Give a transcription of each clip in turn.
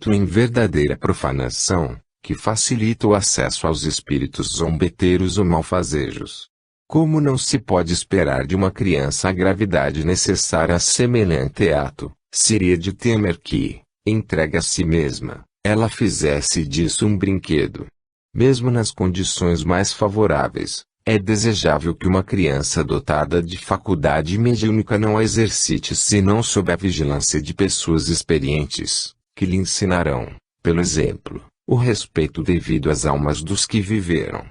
em verdadeira profanação, que facilita o acesso aos espíritos zombeteiros ou malfazejos. Como não se pode esperar de uma criança a gravidade necessária a semelhante ato, seria de temer que, entregue a si mesma, ela fizesse disso um brinquedo. Mesmo nas condições mais favoráveis, é desejável que uma criança dotada de faculdade mediúnica não a exercite senão sob a vigilância de pessoas experientes, que lhe ensinarão, pelo exemplo, o respeito devido às almas dos que viveram.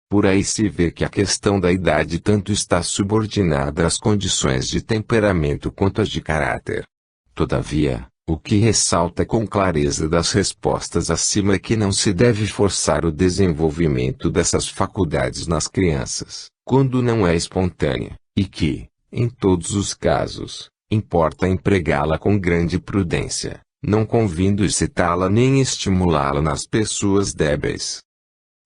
Por aí se vê que a questão da idade tanto está subordinada às condições de temperamento quanto às de caráter. Todavia, o que ressalta com clareza das respostas acima é que não se deve forçar o desenvolvimento dessas faculdades nas crianças, quando não é espontânea, e que, em todos os casos, importa empregá-la com grande prudência, não convindo excitá-la nem estimulá-la nas pessoas débeis.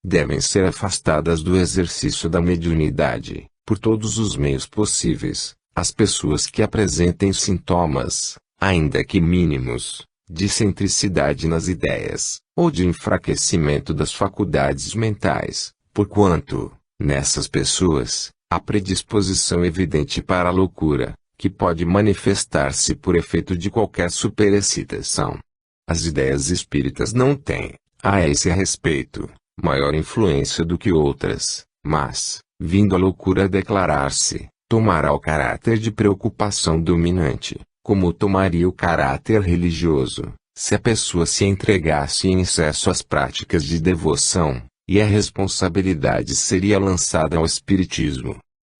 Devem ser afastadas do exercício da mediunidade, por todos os meios possíveis, as pessoas que apresentem sintomas, ainda que mínimos, de excentricidade nas ideias, ou de enfraquecimento das faculdades mentais, porquanto, nessas pessoas, há predisposição evidente para a loucura, que pode manifestar-se por efeito de qualquer superexcitação. As ideias espíritas não têm, a esse respeito, maior influência do que outras, mas, vindo a loucura a declarar-se, tomará o caráter de preocupação dominante, como tomaria o caráter religioso, se a pessoa se entregasse em excesso às práticas de devoção, e a responsabilidade seria lançada ao espiritismo.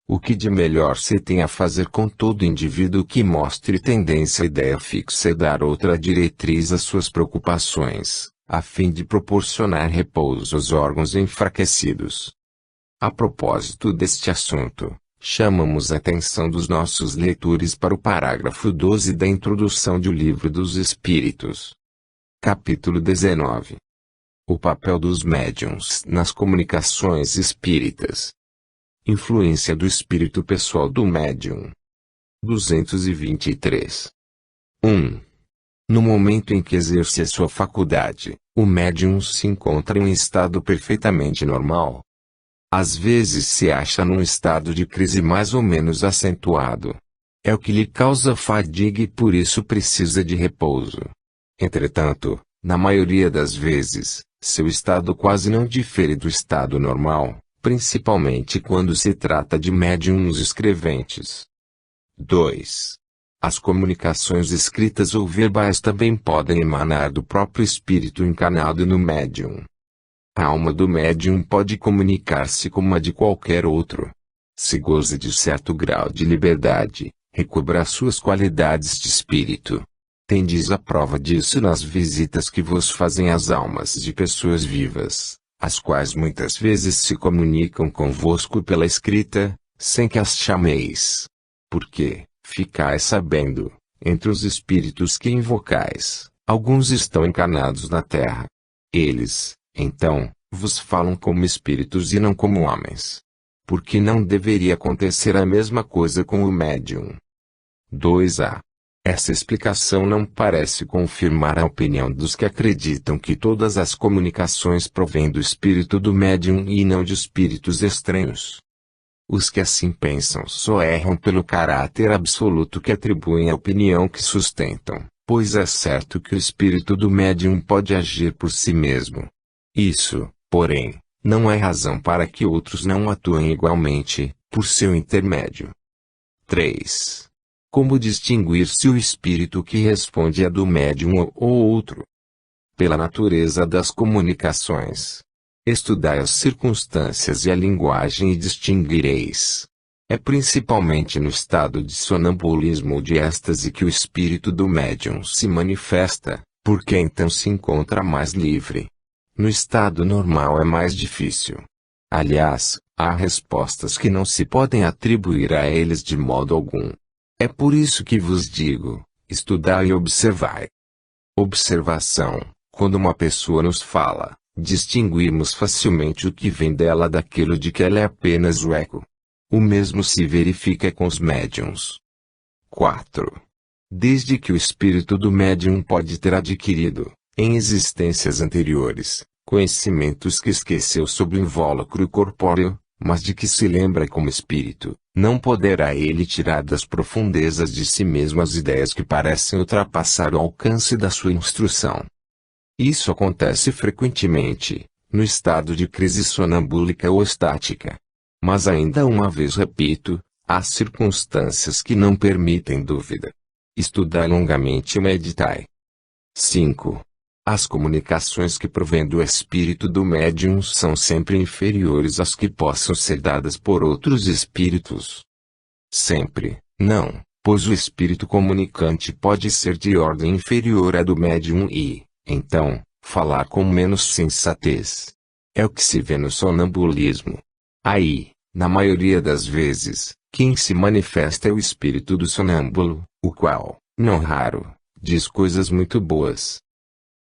O que de melhor se tem a fazer com todo indivíduo que mostre tendência à ideia fixa é dar outra diretriz às suas preocupações, a fim de proporcionar repouso aos órgãos enfraquecidos. A propósito deste assunto, chamamos a atenção dos nossos leitores para o parágrafo 12 da introdução do Livro dos Espíritos. Capítulo 19. O papel dos médiuns nas comunicações espíritas. Influência do espírito pessoal do médium. 223. 1. No momento em que exerce a sua faculdade, o médium se encontra em um estado perfeitamente normal. Às vezes se acha num estado de crise mais ou menos acentuado. É o que lhe causa fadiga e por isso precisa de repouso. Entretanto, na maioria das vezes, seu estado quase não difere do estado normal, principalmente quando se trata de médiuns escreventes. 2. As comunicações escritas ou verbais também podem emanar do próprio espírito encarnado no médium. A alma do médium pode comunicar-se como a de qualquer outro. Se goza de certo grau de liberdade, recobra suas qualidades de espírito. Tendes a prova disso nas visitas que vos fazem as almas de pessoas vivas, as quais muitas vezes se comunicam convosco pela escrita, sem que as chameis. Porque, ficais sabendo, entre os espíritos que invocais, alguns estão encarnados na terra. Eles, então, vos falam como espíritos e não como homens. Porque não deveria acontecer a mesma coisa com o médium. 2a. Essa explicação não parece confirmar a opinião dos que acreditam que todas as comunicações provêm do espírito do médium e não de espíritos estranhos. Os que assim pensam só erram pelo caráter absoluto que atribuem à opinião que sustentam, pois é certo que o espírito do médium pode agir por si mesmo. Isso, porém, não é razão para que outros não atuem igualmente, por seu intermédio. 3. Como distinguir se o espírito que responde é do médium ou outro? Pela natureza das comunicações. Estudai as circunstâncias e a linguagem e distinguireis. É principalmente no estado de sonambulismo ou de êxtase que o espírito do médium se manifesta, porque então se encontra mais livre. No estado normal é mais difícil. Aliás, há respostas que não se podem atribuir a eles de modo algum. É por isso que vos digo, estudai e observai. Observação: quando uma pessoa nos fala, distinguimos facilmente o que vem dela daquilo de que ela é apenas o eco. O mesmo se verifica com os médiuns. 4. Desde que o espírito do médium pode ter adquirido, em existências anteriores, conhecimentos que esqueceu sobre o invólucro corpóreo, mas de que se lembra como espírito, não poderá ele tirar das profundezas de si mesmo as ideias que parecem ultrapassar o alcance da sua instrução. Isso acontece frequentemente, no estado de crise sonambúlica ou estática. Mas ainda uma vez repito, há circunstâncias que não permitem dúvida. Estudai longamente e meditai. 5. As comunicações que provêm do espírito do médium são sempre inferiores às que possam ser dadas por outros espíritos. Sempre, não, pois o espírito comunicante pode ser de ordem inferior à do médium e, então, falar com menos sensatez. É o que se vê no sonambulismo. Aí, na maioria das vezes, quem se manifesta é o espírito do sonâmbulo, o qual, não raro, diz coisas muito boas.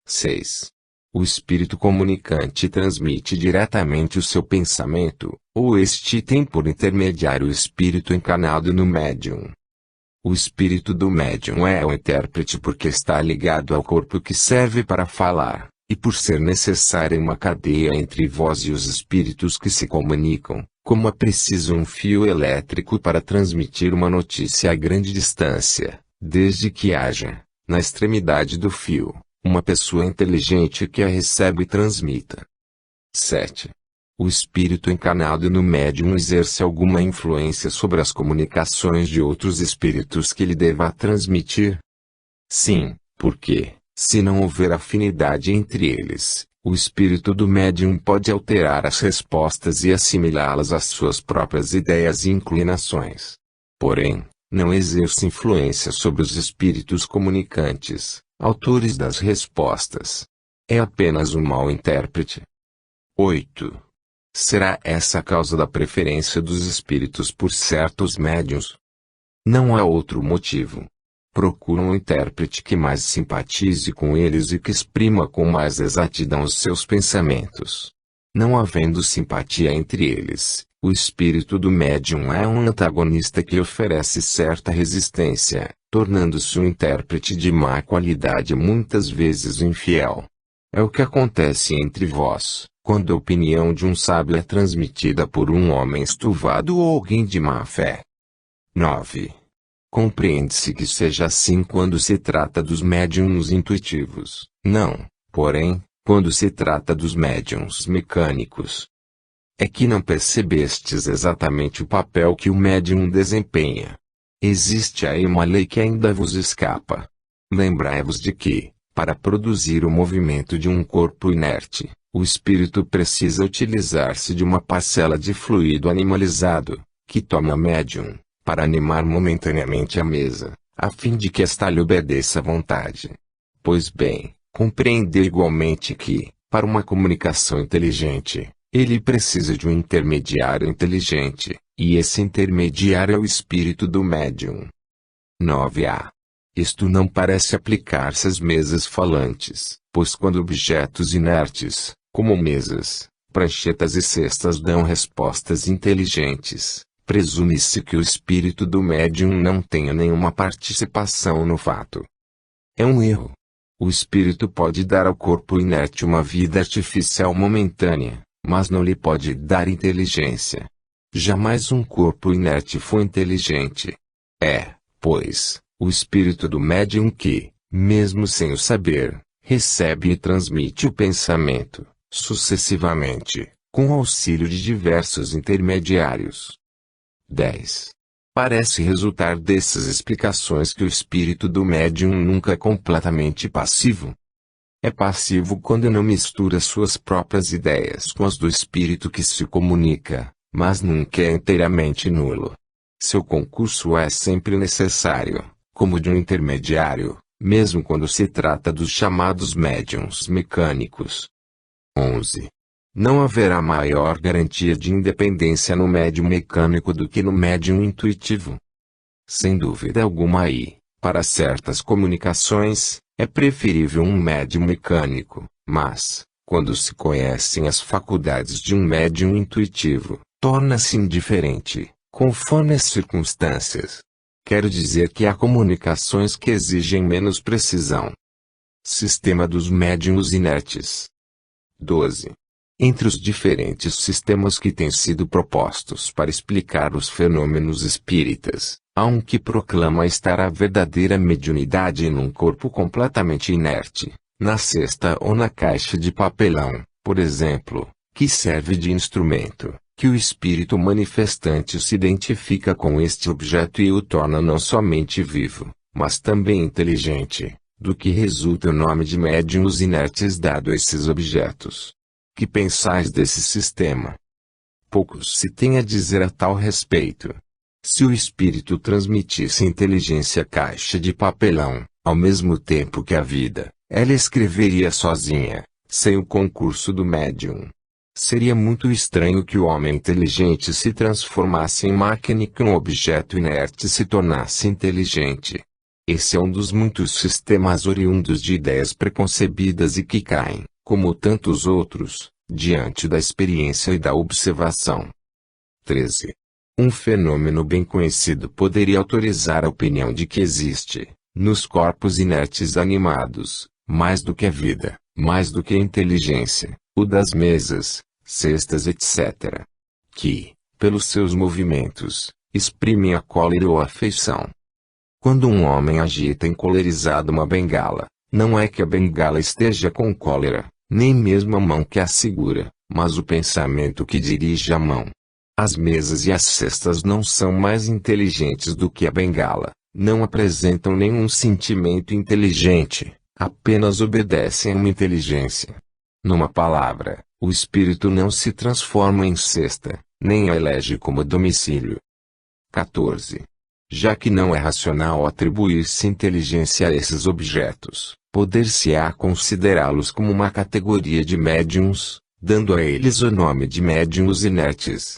6. O espírito comunicante transmite diretamente o seu pensamento, ou este tem por intermediário o espírito encarnado no médium. O espírito do médium é o intérprete porque está ligado ao corpo que serve para falar, e por ser necessária uma cadeia entre vós e os espíritos que se comunicam, como é preciso um fio elétrico para transmitir uma notícia a grande distância, desde que haja, na extremidade do fio, uma pessoa inteligente que a recebe e transmita. 7. O espírito encarnado no médium exerce alguma influência sobre as comunicações de outros espíritos que lhe deva transmitir? Sim, porque, se não houver afinidade entre eles, o espírito do médium pode alterar as respostas e assimilá-las às suas próprias ideias e inclinações. Porém, não exerce influência sobre os espíritos comunicantes, autores das respostas. É apenas um mau intérprete. 8. Será essa a causa da preferência dos espíritos por certos médiuns? Não há outro motivo. Procuram um intérprete que mais simpatize com eles e que exprima com mais exatidão os seus pensamentos. Não havendo simpatia entre eles, o espírito do médium é um antagonista que oferece certa resistência, tornando-se um intérprete de má qualidade e muitas vezes infiel. É o que acontece entre vós, quando a opinião de um sábio é transmitida por um homem estuvado ou alguém de má fé. 9. Compreende-se que seja assim quando se trata dos médiuns intuitivos, não, porém, quando se trata dos médiuns mecânicos. É que não percebestes exatamente o papel que o médium desempenha. Existe aí uma lei que ainda vos escapa. Lembrai-vos de que, para produzir o movimento de um corpo inerte, o espírito precisa utilizar-se de uma parcela de fluido animalizado, que toma médium, para animar momentaneamente a mesa, a fim de que esta lhe obedeça à vontade. Pois bem, compreendei igualmente que, para uma comunicação inteligente, ele precisa de um intermediário inteligente, e esse intermediário é o espírito do médium. 9a. Isto não parece aplicar-se às mesas falantes, pois quando objetos inertes, como mesas, pranchetas e cestas dão respostas inteligentes, presume-se que o espírito do médium não tenha nenhuma participação no fato. É um erro. O espírito pode dar ao corpo inerte uma vida artificial momentânea, mas não lhe pode dar inteligência. Jamais um corpo inerte foi inteligente. É, pois, o espírito do médium que, mesmo sem o saber, recebe e transmite o pensamento, sucessivamente, com auxílio de diversos intermediários. 10. Parece resultar dessas explicações que o espírito do médium nunca é completamente passivo. É passivo quando não mistura suas próprias ideias com as do espírito que se comunica, mas nunca é inteiramente nulo. Seu concurso é sempre necessário, como de um intermediário, mesmo quando se trata dos chamados médiuns mecânicos. 11. Não haverá maior garantia de independência no médium mecânico do que no médium intuitivo. Sem dúvida alguma aí, para certas comunicações, é preferível um médium mecânico, mas, quando se conhecem as faculdades de um médium intuitivo, torna-se indiferente, conforme as circunstâncias. Quero dizer que há comunicações que exigem menos precisão. Sistema dos médiuns inertes. 12. Entre os diferentes sistemas que têm sido propostos para explicar os fenômenos espíritas, há um que proclama estar a verdadeira mediunidade em um corpo completamente inerte, na cesta ou na caixa de papelão, por exemplo, que serve de instrumento, que o espírito manifestante se identifica com este objeto e o torna não somente vivo, mas também inteligente, do que resulta o nome de médiuns inertes dado a esses objetos. Que pensais desse sistema? Poucos se tem a dizer a tal respeito. Se o espírito transmitisse inteligência à caixa de papelão, ao mesmo tempo que a vida, ela escreveria sozinha, sem o concurso do médium. Seria muito estranho que o homem inteligente se transformasse em máquina e que um objeto inerte se tornasse inteligente. Esse é um dos muitos sistemas oriundos de ideias preconcebidas e que caem, como tantos outros, diante da experiência e da observação. 13. Um fenômeno bem conhecido poderia autorizar a opinião de que existe, nos corpos inertes animados, mais do que a vida, mais do que a inteligência, o das mesas, cestas etc. Que, pelos seus movimentos, exprimem a cólera ou a afeição. Quando um homem agita encolerizado uma bengala, não é que a bengala esteja com cólera, nem mesmo a mão que a segura, mas o pensamento que dirige a mão. As mesas e as cestas não são mais inteligentes do que a bengala, não apresentam nenhum sentimento inteligente, apenas obedecem a uma inteligência. Numa palavra, o espírito não se transforma em cesta, nem a elege como domicílio. 14. Já que não é racional atribuir-se inteligência a esses objetos, poder-se-á considerá-los como uma categoria de médiuns, dando a eles o nome de médiuns inertes.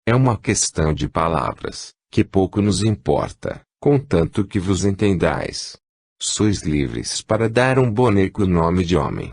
É uma questão de palavras, que pouco nos importa, contanto que vos entendais. Sois livres para dar a um boneco o nome de homem.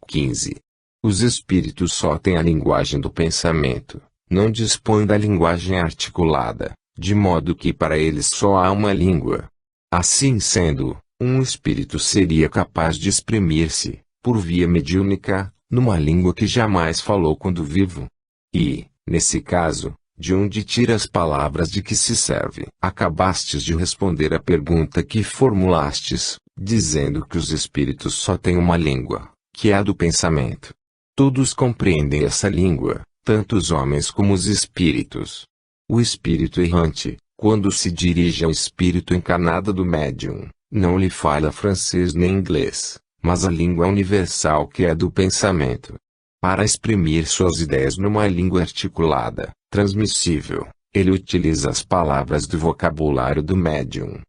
15. Os espíritos só têm a linguagem do pensamento, não dispõem da linguagem articulada, de modo que para eles só há uma língua. Assim sendo, um espírito seria capaz de exprimir-se, por via mediúnica, numa língua que jamais falou quando vivo. E, nesse caso, de onde tira as palavras de que se serve? Acabastes de responder à pergunta que formulastes, dizendo que os espíritos só têm uma língua, que é a do pensamento. Todos compreendem essa língua, tanto os homens como os espíritos. O espírito errante, quando se dirige ao espírito encarnado do médium, não lhe fala francês nem inglês, mas a língua universal que é do pensamento. Para exprimir suas ideias numa língua articulada, transmissível, ele utiliza as palavras do vocabulário do médium.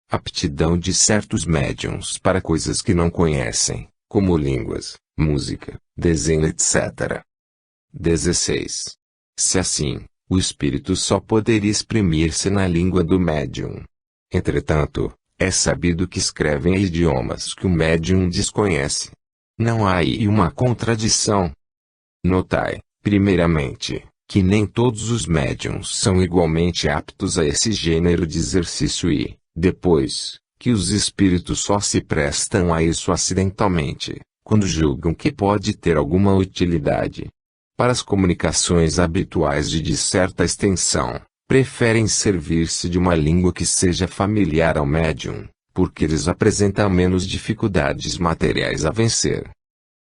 Aptidão de certos médiums para coisas que não conhecem, como línguas, música, desenho etc. 16. Se assim, o espírito só poderia exprimir-se na língua do médium. Entretanto, é sabido que escrevem idiomas que o médium desconhece. Não há aí uma contradição. Notai, primeiramente, que nem todos os médiums são igualmente aptos a esse gênero de exercício e, depois, que os espíritos só se prestam a isso acidentalmente, quando julgam que pode ter alguma utilidade. Para as comunicações habituais de certa extensão, preferem servir-se de uma língua que seja familiar ao médium, porque eles apresentam menos dificuldades materiais a vencer.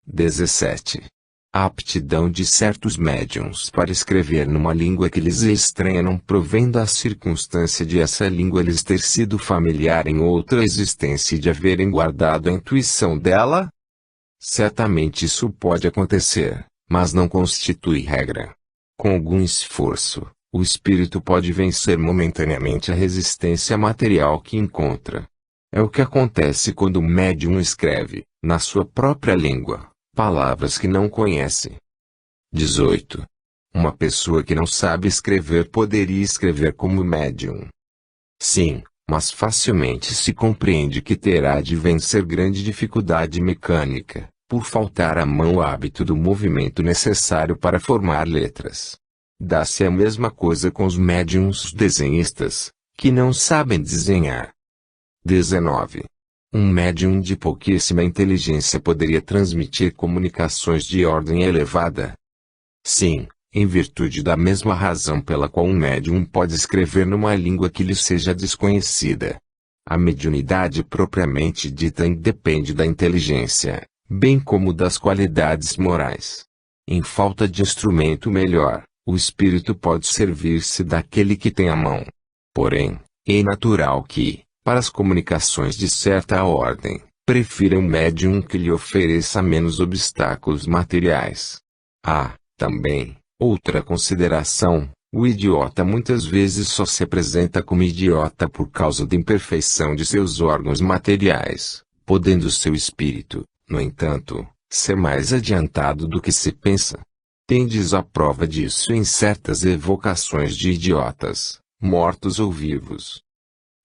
17. A aptidão de certos médiums para escrever numa língua que lhes é estranha não provém da circunstância de essa língua lhes ter sido familiar em outra existência e de haverem guardado a intuição dela? Certamente isso pode acontecer, mas não constitui regra. Com algum esforço, o espírito pode vencer momentaneamente a resistência material que encontra. É o que acontece quando o médium escreve, na sua própria língua, palavras que não conhece. 18. Uma pessoa que não sabe escrever poderia escrever como médium. Sim, mas facilmente se compreende que terá de vencer grande dificuldade mecânica, por faltar à mão o hábito do movimento necessário para formar letras. Dá-se a mesma coisa com os médiuns desenhistas, que não sabem desenhar. 19. Um médium de pouquíssima inteligência poderia transmitir comunicações de ordem elevada? Sim, em virtude da mesma razão pela qual um médium pode escrever numa língua que lhe seja desconhecida. A mediunidade propriamente dita independe da inteligência, bem como das qualidades morais. Em falta de instrumento melhor, o espírito pode servir-se daquele que tem à mão. Porém, é natural que, para as comunicações de certa ordem, prefira um médium que lhe ofereça menos obstáculos materiais. Há, também, outra consideração: o idiota muitas vezes só se apresenta como idiota por causa da imperfeição de seus órgãos materiais, podendo seu espírito, no entanto, ser mais adiantado do que se pensa. Tendes a prova disso em certas evocações de idiotas, mortos ou vivos.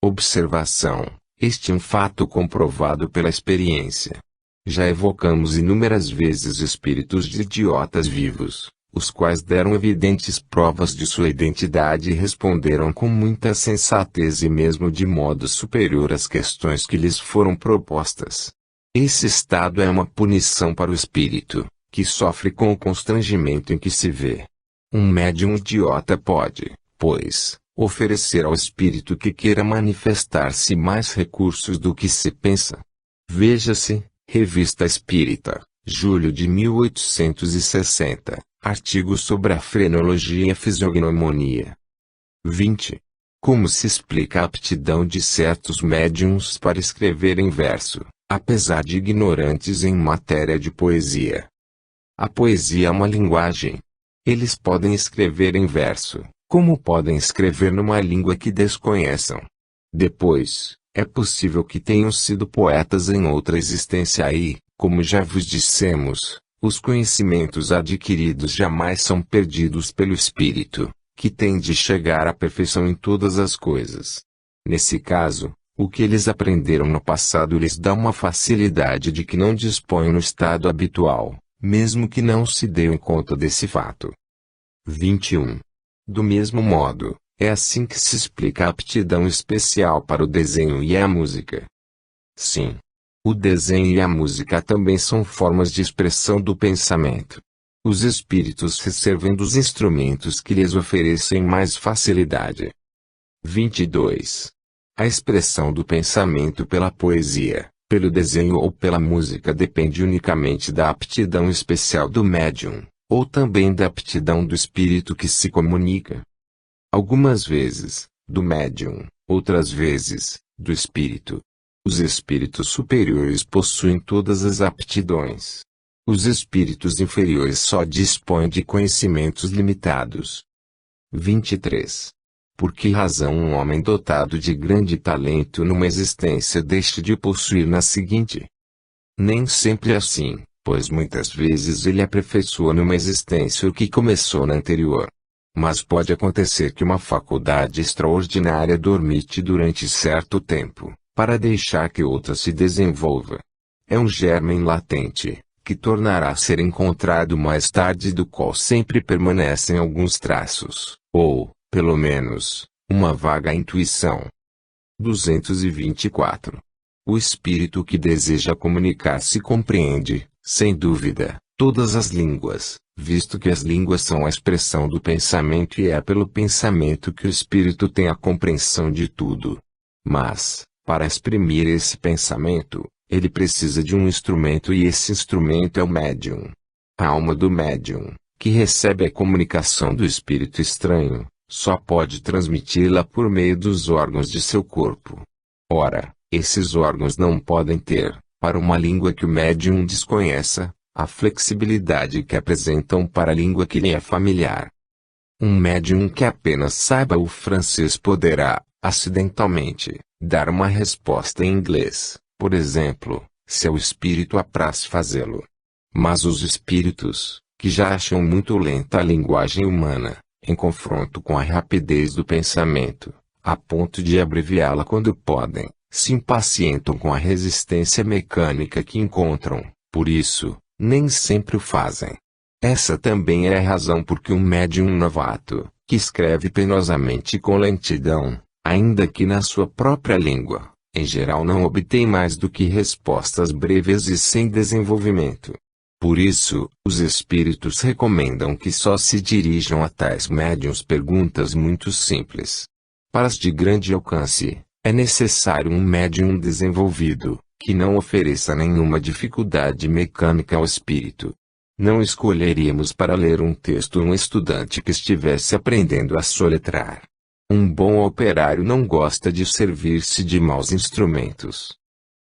Observação: este é um fato comprovado pela experiência. Já evocamos inúmeras vezes espíritos de idiotas vivos, os quais deram evidentes provas de sua identidade e responderam com muita sensatez e mesmo de modo superior às questões que lhes foram propostas. Esse estado é uma punição para o espírito, que sofre com o constrangimento em que se vê. Um médium idiota pode, pois, oferecer ao espírito que queira manifestar-se mais recursos do que se pensa. Veja-se, Revista Espírita, julho de 1860, artigo sobre a frenologia e a fisiognomonia. 20. Como se explica a aptidão de certos médiuns para escrever em verso, apesar de ignorantes em matéria de poesia? A poesia é uma linguagem. Eles podem escrever em verso, como podem escrever numa língua que desconheçam. Depois, é possível que tenham sido poetas em outra existência e, como já vos dissemos, os conhecimentos adquiridos jamais são perdidos pelo espírito, que tem de chegar à perfeição em todas as coisas. Nesse caso, o que eles aprenderam no passado lhes dá uma facilidade de que não dispõem no estado habitual, mesmo que não se deem conta desse fato. 21. Do mesmo modo, é assim que se explica a aptidão especial para o desenho e a música. Sim. O desenho e a música também são formas de expressão do pensamento. Os espíritos se servem dos instrumentos que lhes oferecem mais facilidade. 22. A expressão do pensamento pela poesia, pelo desenho ou pela música depende unicamente da aptidão especial do médium, ou também da aptidão do espírito que se comunica. Algumas vezes, do médium, outras vezes, do espírito. Os espíritos superiores possuem todas as aptidões. Os espíritos inferiores só dispõem de conhecimentos limitados. 23. Por que razão um homem dotado de grande talento numa existência deixa de possuir na seguinte? Nem sempre é assim, pois muitas vezes ele aperfeiçoa numa existência o que começou na anterior. Mas pode acontecer que uma faculdade extraordinária dormite durante certo tempo, para deixar que outra se desenvolva. É um germen latente, que tornará a ser encontrado mais tarde, do qual sempre permanecem alguns traços, ou, pelo menos, uma vaga intuição. 224. O espírito que deseja comunicar-se compreende, sem dúvida, todas as línguas, visto que as línguas são a expressão do pensamento e é pelo pensamento que o espírito tem a compreensão de tudo. Mas, para exprimir esse pensamento, ele precisa de um instrumento e esse instrumento é o médium. A alma do médium, que recebe a comunicação do espírito estranho, só pode transmiti-la por meio dos órgãos de seu corpo. Ora, esses órgãos não podem ter, para uma língua que o médium desconheça, a flexibilidade que apresentam para a língua que lhe é familiar. Um médium que apenas saiba o francês poderá, acidentalmente, dar uma resposta em inglês, por exemplo, se ao espírito apraz fazê-lo. Mas os espíritos, que já acham muito lenta a linguagem humana, em confronto com a rapidez do pensamento, a ponto de abreviá-la quando podem, se impacientam com a resistência mecânica que encontram, por isso, nem sempre o fazem. Essa também é a razão por que um médium novato, que escreve penosamente com lentidão, ainda que na sua própria língua, em geral não obtêm mais do que respostas breves e sem desenvolvimento. Por isso, os espíritos recomendam que só se dirijam a tais médiuns perguntas muito simples. Para as de grande alcance, é necessário um médium desenvolvido, que não ofereça nenhuma dificuldade mecânica ao espírito. Não escolheríamos para ler um texto um estudante que estivesse aprendendo a soletrar. Um bom operário não gosta de servir-se de maus instrumentos.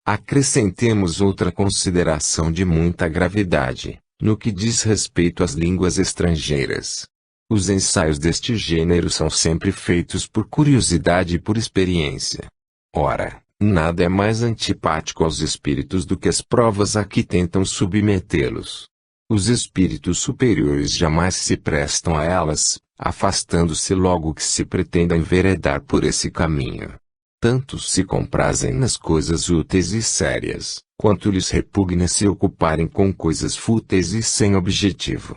Acrescentemos outra consideração de muita gravidade, no que diz respeito às línguas estrangeiras. Os ensaios deste gênero são sempre feitos por curiosidade e por experiência. Ora, nada é mais antipático aos espíritos do que as provas a que tentam submetê-los. Os espíritos superiores jamais se prestam a elas, afastando-se logo que se pretenda enveredar por esse caminho. Tanto se comprazem nas coisas úteis e sérias, quanto lhes repugna se ocuparem com coisas fúteis e sem objetivo.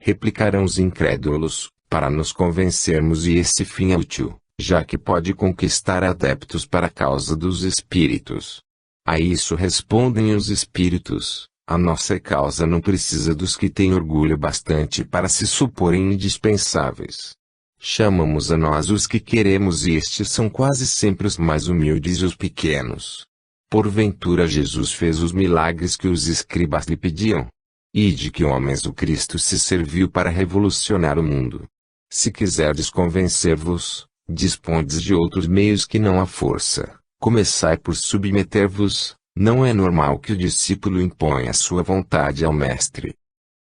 Replicarão os incrédulos, para nos convencermos e esse fim é útil, já que pode conquistar adeptos para a causa dos espíritos. A isso respondem os espíritos: a nossa causa não precisa dos que têm orgulho bastante para se suporem indispensáveis. Chamamos a nós os que queremos e estes são quase sempre os mais humildes e os pequenos. Porventura Jesus fez os milagres que os escribas lhe pediam? E de que homens o Cristo se serviu para revolucionar o mundo? Se quiserdes convencer-vos, dispondes de outros meios que não a força. Começai por submeter-vos. Não é normal que o discípulo imponha sua vontade ao mestre.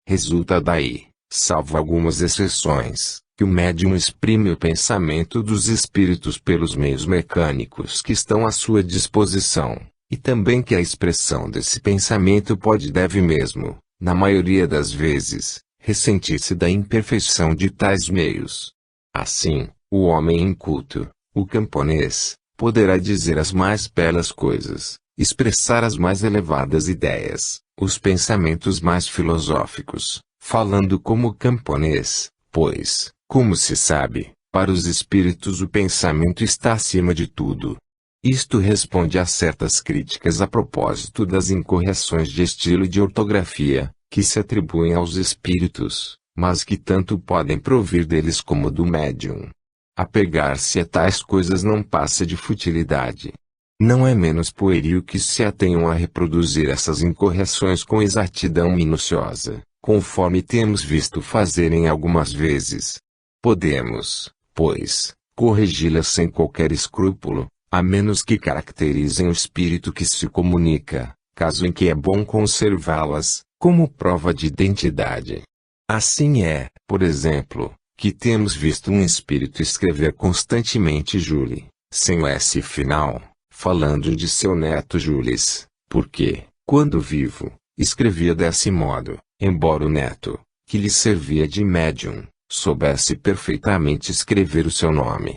Resulta daí, salvo algumas exceções, que o médium exprime o pensamento dos espíritos pelos meios mecânicos que estão à sua disposição, e também que a expressão desse pensamento pode e deve mesmo, na maioria das vezes, ressentir-se da imperfeição de tais meios. Assim, o homem inculto, o camponês, poderá dizer as mais belas coisas, expressar as mais elevadas ideias, os pensamentos mais filosóficos, falando como camponês, pois, como se sabe, para os espíritos o pensamento está acima de tudo. Isto responde a certas críticas a propósito das incorreções de estilo e de ortografia, que se atribuem aos espíritos, mas que tanto podem provir deles como do médium. Apegar-se a tais coisas não passa de futilidade. Não é menos pueril que se atenham a reproduzir essas incorreções com exatidão minuciosa, conforme temos visto fazerem algumas vezes. Podemos, pois, corrigi-las sem qualquer escrúpulo, a menos que caracterizem o espírito que se comunica, caso em que é bom conservá-las, como prova de identidade. Assim é, por exemplo, que temos visto um espírito escrever constantemente Julie, sem o S final, falando de seu neto Jules, porque, quando vivo, escrevia desse modo, embora o neto, que lhe servia de médium, soubesse perfeitamente escrever o seu nome.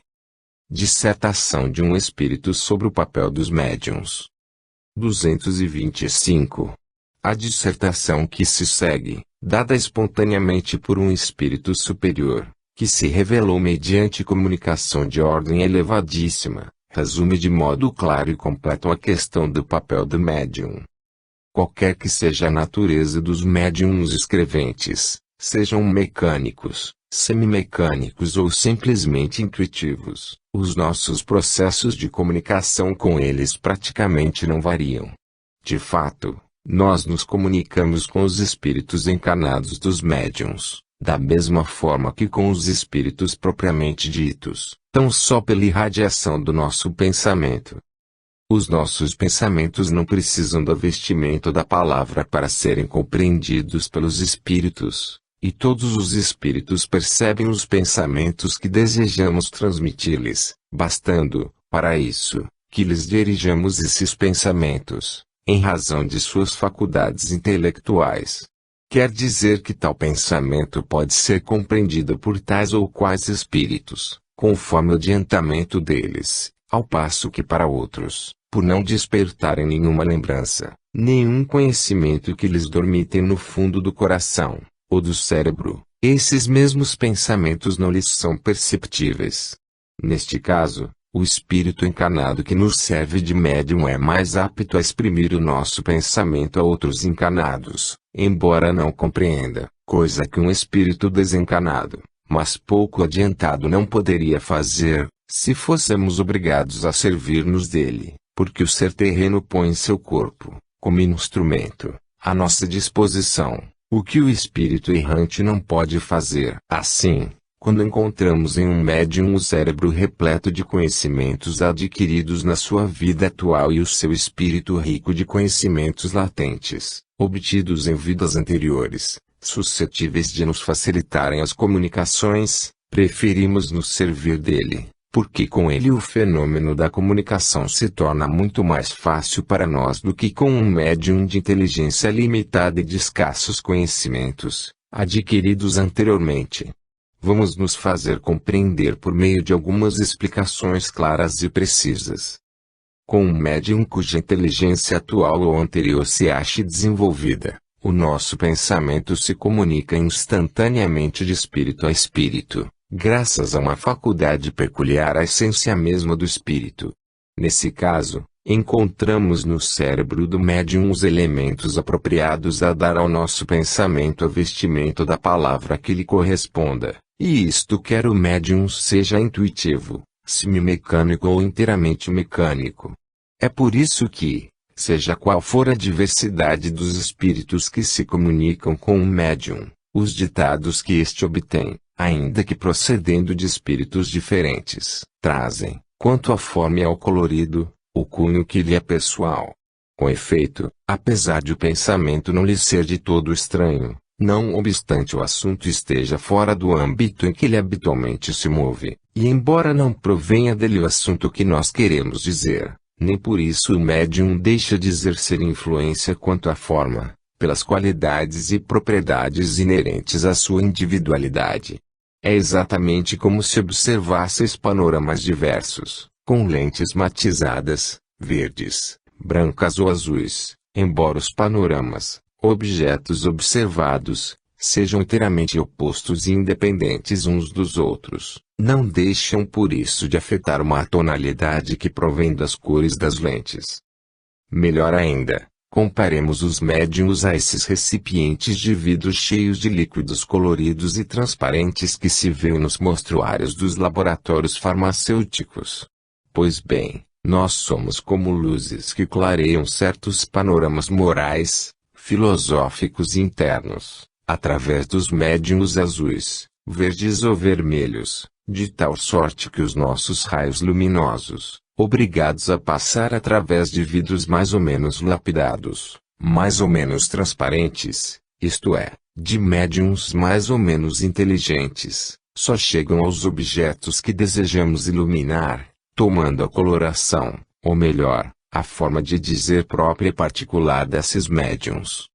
Dissertação de um espírito sobre o papel dos médiuns. 225. A dissertação que se segue, dada espontaneamente por um espírito superior, que se revelou mediante comunicação de ordem elevadíssima, resume de modo claro e completo a questão do papel do médium. Qualquer que seja a natureza dos médiums escreventes, sejam mecânicos, semimecânicos ou simplesmente intuitivos, os nossos processos de comunicação com eles praticamente não variam. De fato, nós nos comunicamos com os espíritos encarnados dos médiuns, da mesma forma que com os espíritos propriamente ditos, tão só pela irradiação do nosso pensamento. Os nossos pensamentos não precisam do vestimento da palavra para serem compreendidos pelos espíritos. E todos os espíritos percebem os pensamentos que desejamos transmitir-lhes, bastando, para isso, que lhes dirijamos esses pensamentos, em razão de suas faculdades intelectuais. Quer dizer que tal pensamento pode ser compreendido por tais ou quais espíritos, conforme o adiantamento deles, ao passo que para outros, por não despertarem nenhuma lembrança, nenhum conhecimento que lhes dormitem no fundo do coração, ou do cérebro, esses mesmos pensamentos não lhes são perceptíveis. Neste caso, O espírito encarnado que nos serve de médium é mais apto a exprimir o nosso pensamento a outros encarnados, embora não compreenda, coisa que um espírito desencarnado, mas pouco adiantado não poderia fazer, se fôssemos obrigados a servir-nos dele, porque o ser terreno põe seu corpo, como instrumento, à nossa disposição, o que o espírito errante não pode fazer. Assim, quando encontramos em um médium o cérebro repleto de conhecimentos adquiridos na sua vida atual e o seu espírito rico de conhecimentos latentes, obtidos em vidas anteriores, suscetíveis de nos facilitarem as comunicações, preferimos nos servir dele, porque com ele o fenômeno da comunicação se torna muito mais fácil para nós do que com um médium de inteligência limitada e de escassos conhecimentos, adquiridos anteriormente. Vamos nos fazer compreender por meio de algumas explicações claras e precisas. Com um médium cuja inteligência atual ou anterior se ache desenvolvida, o nosso pensamento se comunica instantaneamente de espírito a espírito, graças a uma faculdade peculiar à essência mesma do espírito. Nesse caso, encontramos no cérebro do médium os elementos apropriados a dar ao nosso pensamento a vestimenta da palavra que lhe corresponda, e isto quer o médium seja intuitivo, semimecânico ou inteiramente mecânico. É por isso que, seja qual for a diversidade dos espíritos que se comunicam com um médium, os ditados que este obtém, ainda que procedendo de espíritos diferentes, trazem, quanto à forma e ao colorido, o cunho que lhe é pessoal. Com efeito, apesar de o pensamento não lhe ser de todo estranho, não obstante o assunto esteja fora do âmbito em que ele habitualmente se move, e embora não provenha dele o assunto que nós queremos dizer, nem por isso o médium deixa de exercer influência quanto à forma, pelas qualidades e propriedades inerentes à sua individualidade. É exatamente como se observasseis panoramas diversos, com lentes matizadas, verdes, brancas ou azuis, embora os panoramas, objetos observados, sejam inteiramente opostos e independentes uns dos outros, não deixam por isso de afetar uma tonalidade que provém das cores das lentes. Melhor ainda, comparemos os médiuns a esses recipientes de vidro cheios de líquidos coloridos e transparentes que se vêem nos mostruários dos laboratórios farmacêuticos. Pois bem, nós somos como luzes que clareiam certos panoramas morais, filosóficos e internos, através dos médiuns azuis, verdes ou vermelhos, de tal sorte que os nossos raios luminosos, obrigados a passar através de vidros mais ou menos lapidados, mais ou menos transparentes, isto é, de médiuns mais ou menos inteligentes, só chegam aos objetos que desejamos iluminar, tomando a coloração, ou melhor, a forma de dizer própria e particular desses médiuns.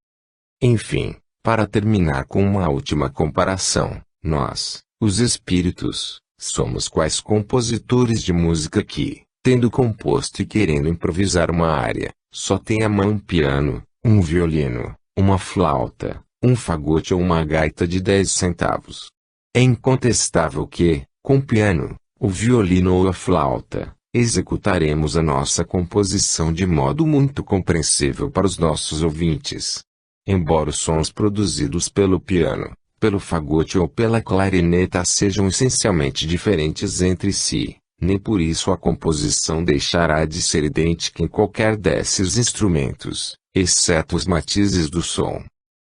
Enfim, para terminar com uma última comparação, nós, os espíritos, somos quais compositores de música que, tendo composto e querendo improvisar uma área, só tem à mão um piano, um violino, uma flauta, um fagote ou uma gaita de 10 centavos. É incontestável que, com o piano, o violino ou a flauta, executaremos a nossa composição de modo muito compreensível para os nossos ouvintes. Embora os sons produzidos pelo piano, pelo fagote ou pela clarineta sejam essencialmente diferentes entre si, nem por isso a composição deixará de ser idêntica em qualquer desses instrumentos, exceto os matizes do som.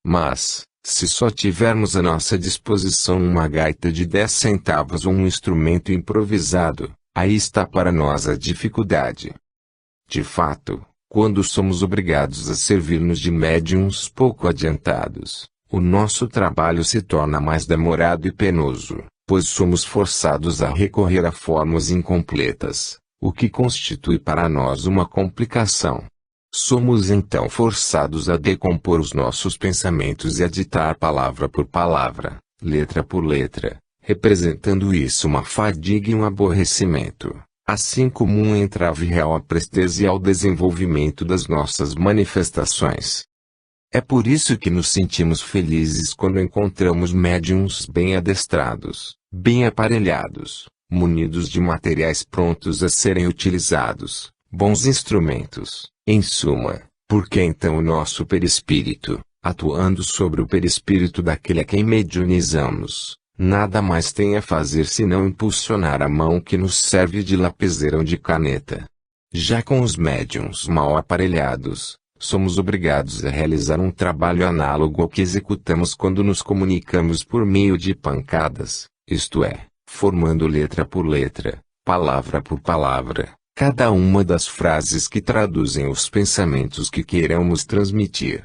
Mas, se só tivermos à nossa disposição uma gaita de 10 centavos ou um instrumento improvisado, aí está para nós a dificuldade. De fato, quando somos obrigados a servir-nos de médiuns pouco adiantados, o nosso trabalho se torna mais demorado e penoso, pois somos forçados a recorrer a formas incompletas, o que constitui para nós uma complicação. Somos então forçados a decompor os nossos pensamentos e a ditar palavra por palavra, letra por letra, representando isso uma fadiga e um aborrecimento, assim como um entrave real à presteza e ao desenvolvimento das nossas manifestações. É por isso que nos sentimos felizes quando encontramos médiuns bem adestrados, bem aparelhados, munidos de materiais prontos a serem utilizados, bons instrumentos, em suma, porque então o nosso perispírito, atuando sobre o perispírito daquele a quem mediunizamos, nada mais tem a fazer senão impulsionar a mão que nos serve de lapiseira ou de caneta. Já com os médiuns mal aparelhados, somos obrigados a realizar um trabalho análogo ao que executamos quando nos comunicamos por meio de pancadas, isto é, formando letra por letra, palavra por palavra, cada uma das frases que traduzem os pensamentos que queremos transmitir.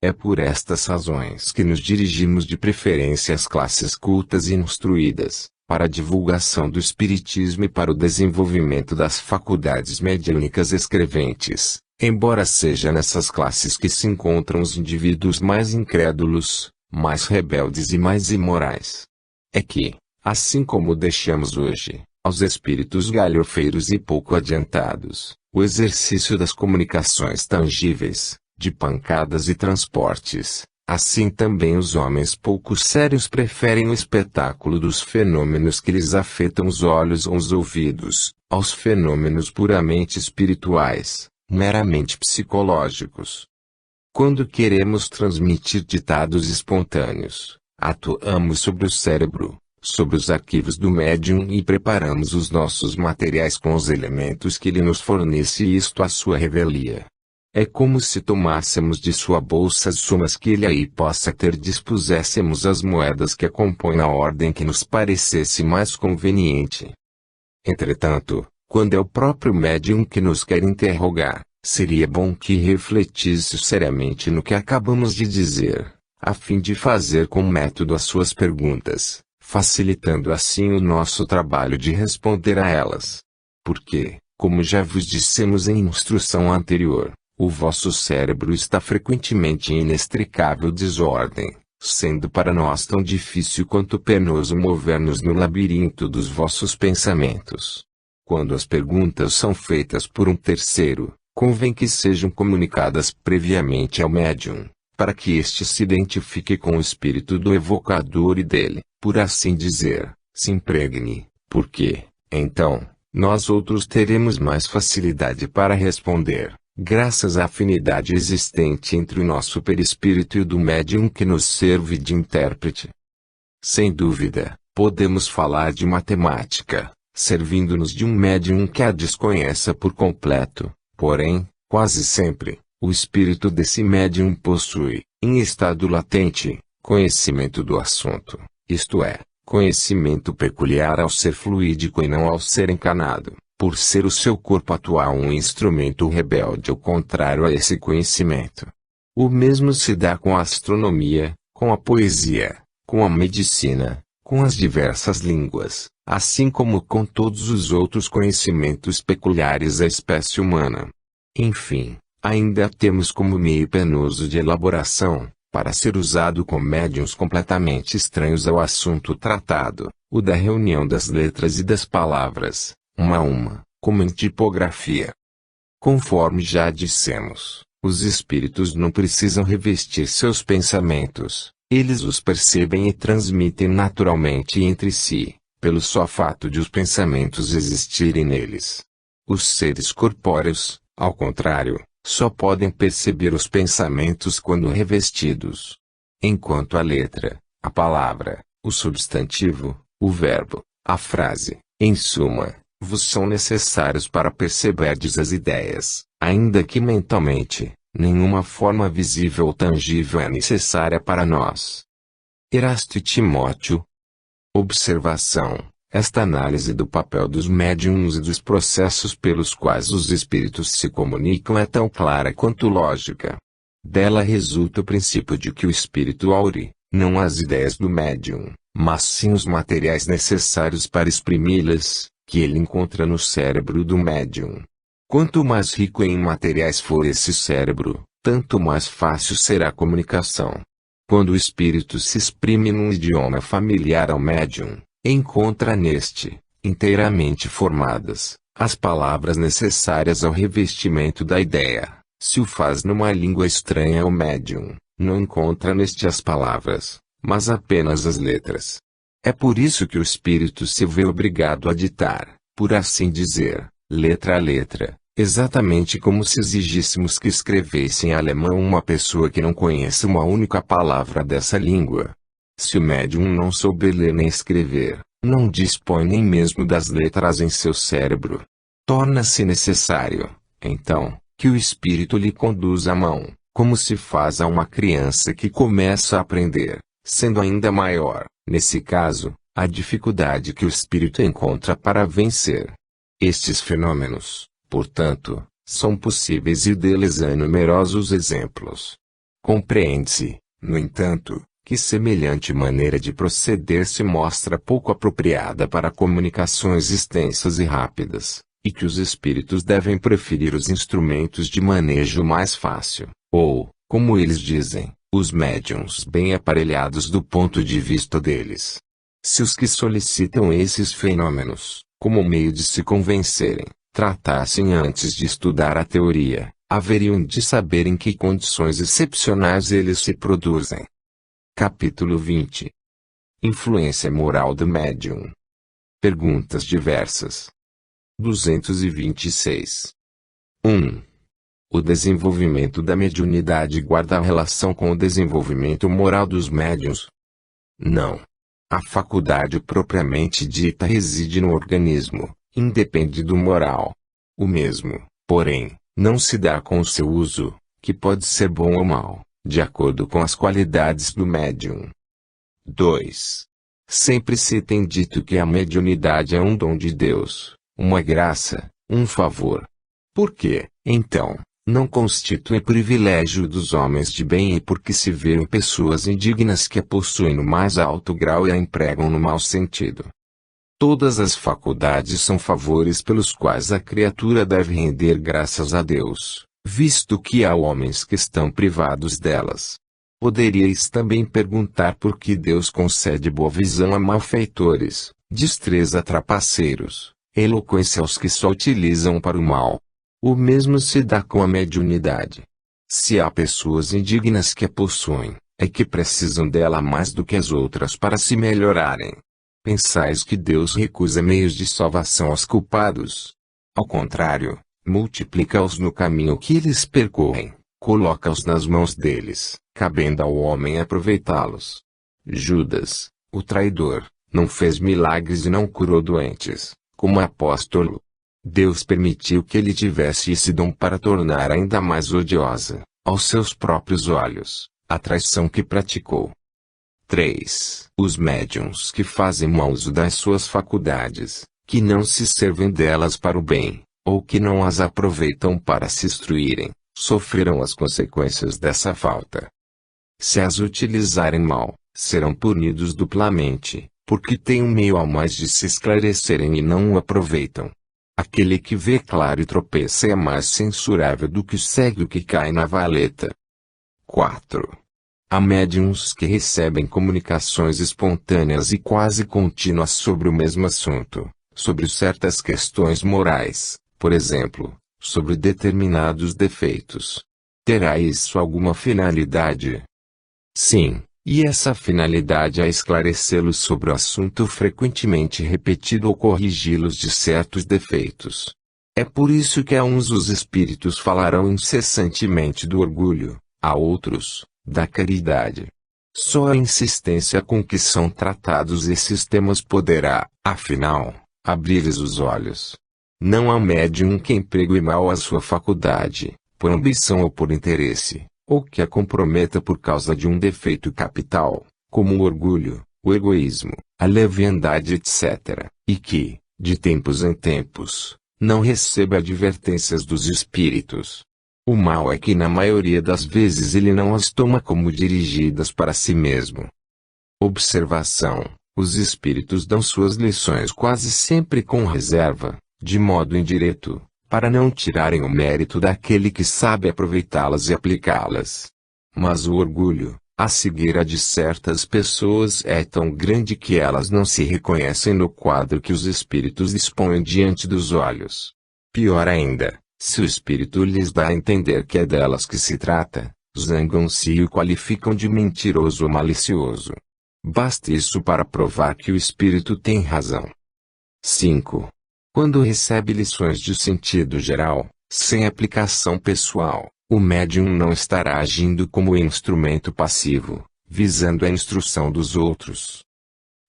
É por estas razões que nos dirigimos de preferência às classes cultas e instruídas, para a divulgação do espiritismo e para o desenvolvimento das faculdades mediúnicas escreventes, embora seja nessas classes que se encontram os indivíduos mais incrédulos, mais rebeldes e mais imorais. É que, assim como deixamos hoje, aos espíritos galhofeiros e pouco adiantados, o exercício das comunicações tangíveis, de pancadas e transportes, assim também os homens pouco sérios preferem o espetáculo dos fenômenos que lhes afetam os olhos ou os ouvidos, aos fenômenos puramente espirituais, meramente psicológicos. Quando queremos transmitir ditados espontâneos, atuamos sobre o cérebro, sobre os arquivos do médium e preparamos os nossos materiais com os elementos que ele nos fornece e isto à sua revelia. É como se tomássemos de sua bolsa as sumas que ele aí possa ter, dispuséssemos as moedas que a compõem na ordem que nos parecesse mais conveniente. Entretanto, quando é o próprio médium que nos quer interrogar, seria bom que refletisse seriamente no que acabamos de dizer, a fim de fazer com método as suas perguntas, facilitando assim o nosso trabalho de responder a elas. Porque, como já vos dissemos em instrução anterior, o vosso cérebro está frequentemente em inextricável desordem, sendo para nós tão difícil quanto penoso mover-nos no labirinto dos vossos pensamentos. Quando as perguntas são feitas por um terceiro, convém que sejam comunicadas previamente ao médium, para que este se identifique com o espírito do evocador e dele, por assim dizer, se impregne, porque, então, nós outros teremos mais facilidade para responder, graças à afinidade existente entre o nosso perispírito e o do médium que nos serve de intérprete. Sem dúvida, podemos falar de matemática, servindo-nos de um médium que a desconheça por completo, porém, quase sempre, o espírito desse médium possui, em estado latente, conhecimento do assunto, isto é, conhecimento peculiar ao ser fluídico e não ao ser encanado, por ser o seu corpo atual um instrumento rebelde ao contrário a esse conhecimento. O mesmo se dá com a astronomia, com a poesia, com a medicina, com as diversas línguas, assim como com todos os outros conhecimentos peculiares à espécie humana. Enfim, ainda temos como meio penoso de elaboração, para ser usado com médiuns completamente estranhos ao assunto tratado, o da reunião das letras e das palavras, uma a uma, como em tipografia. Conforme já dissemos, os espíritos não precisam revestir seus pensamentos, eles os percebem e transmitem naturalmente entre si, pelo só fato de os pensamentos existirem neles. Os seres corpóreos, ao contrário, só podem perceber os pensamentos quando revestidos. Enquanto a letra, a palavra, o substantivo, o verbo, a frase, em suma, vos são necessários para perceberdes as ideias, ainda que mentalmente, nenhuma forma visível ou tangível é necessária para nós. Erasto e Timóteo. Observação: esta análise do papel dos médiuns e dos processos pelos quais os espíritos se comunicam é tão clara quanto lógica. Dela resulta o princípio de que o espírito aure, não as ideias do médium, mas sim os materiais necessários para exprimi-las, que ele encontra no cérebro do médium. Quanto mais rico em materiais for esse cérebro, tanto mais fácil será a comunicação. Quando o espírito se exprime num idioma familiar ao médium, encontra neste, inteiramente formadas, as palavras necessárias ao revestimento da ideia. Se o faz numa língua estranha ao médium, não encontra neste as palavras, mas apenas as letras. É por isso que o espírito se vê obrigado a ditar, por assim dizer, letra a letra, exatamente como se exigíssemos que escrevesse em alemão uma pessoa que não conheça uma única palavra dessa língua. Se o médium não souber ler nem escrever, não dispõe nem mesmo das letras em seu cérebro. Torna-se necessário, então, que o espírito lhe conduza a mão, como se faz a uma criança que começa a aprender, sendo ainda maior, nesse caso, a dificuldade que o espírito encontra para vencer. Estes fenômenos, portanto, são possíveis e deles há numerosos exemplos. Compreende-se, no entanto, que semelhante maneira de proceder se mostra pouco apropriada para comunicações extensas e rápidas, e que os espíritos devem preferir os instrumentos de manejo mais fácil, ou, como eles dizem, os médiuns bem aparelhados do ponto de vista deles. Se os que solicitam esses fenômenos, como meio de se convencerem, tratassem antes de estudar a teoria, haveriam de saber em que condições excepcionais eles se produzem. Capítulo 20. Influência moral do médium. Perguntas diversas. 226. 1. O desenvolvimento da mediunidade guarda relação com o desenvolvimento moral dos médiuns? Não. A faculdade propriamente dita reside no organismo, independe do moral. O mesmo, porém, não se dá com o seu uso, que pode ser bom ou mau, de acordo com as qualidades do médium. 2. Sempre se tem dito que a mediunidade é um dom de Deus, uma graça, um favor. Por quê, então, não constitui privilégio dos homens de bem e porque se vêem pessoas indignas que a possuem no mais alto grau e a empregam no mau sentido? Todas as faculdades são favores pelos quais a criatura deve render graças a Deus, visto que há homens que estão privados delas. Poderíeis também perguntar por que Deus concede boa visão a malfeitores, destreza a trapaceiros, eloquência aos que só utilizam para o mal. O mesmo se dá com a mediunidade. Se há pessoas indignas que a possuem, é que precisam dela mais do que as outras para se melhorarem. Pensais que Deus recusa meios de salvação aos culpados? Ao contrário, multiplica-os no caminho que eles percorrem, coloca-os nas mãos deles, cabendo ao homem aproveitá-los. Judas, o traidor, não fez milagres e não curou doentes, como apóstolo. Deus permitiu que ele tivesse esse dom para tornar ainda mais odiosa, aos seus próprios olhos, a traição que praticou. 3. Os médiuns que fazem mau uso das suas faculdades, que não se servem delas para o bem, ou que não as aproveitam para se instruírem, sofrerão as consequências dessa falta. Se as utilizarem mal, serão punidos duplamente, porque têm um meio a mais de se esclarecerem e não o aproveitam. Aquele que vê claro e tropeça é mais censurável do que o cego que cai na valeta. 4. Há médiuns que recebem comunicações espontâneas e quase contínuas sobre o mesmo assunto, sobre certas questões morais, por exemplo, sobre determinados defeitos. Terá isso alguma finalidade? Sim, e essa finalidade é esclarecê-los sobre o assunto frequentemente repetido ou corrigi-los de certos defeitos. É por isso que a uns os espíritos falarão incessantemente do orgulho, a outros, da caridade. Só a insistência com que são tratados esses temas poderá, afinal, abrir-lhes os olhos. Não há médium que empregue mal a sua faculdade, por ambição ou por interesse, ou que a comprometa por causa de um defeito capital, como o orgulho, o egoísmo, a leviandade etc., e que, de tempos em tempos, não receba advertências dos espíritos. O mal é que na maioria das vezes ele não as toma como dirigidas para si mesmo. Observação: os espíritos dão suas lições quase sempre com reserva, de modo indireto, para não tirarem o mérito daquele que sabe aproveitá-las e aplicá-las. Mas o orgulho, a cegueira de certas pessoas é tão grande que elas não se reconhecem no quadro que os espíritos expõem diante dos olhos. Pior ainda, se o espírito lhes dá a entender que é delas que se trata, zangam-se e o qualificam de mentiroso ou malicioso. Basta isso para provar que o espírito tem razão. 5. Quando recebe lições de sentido geral, sem aplicação pessoal, o médium não estará agindo como instrumento passivo, visando a instrução dos outros.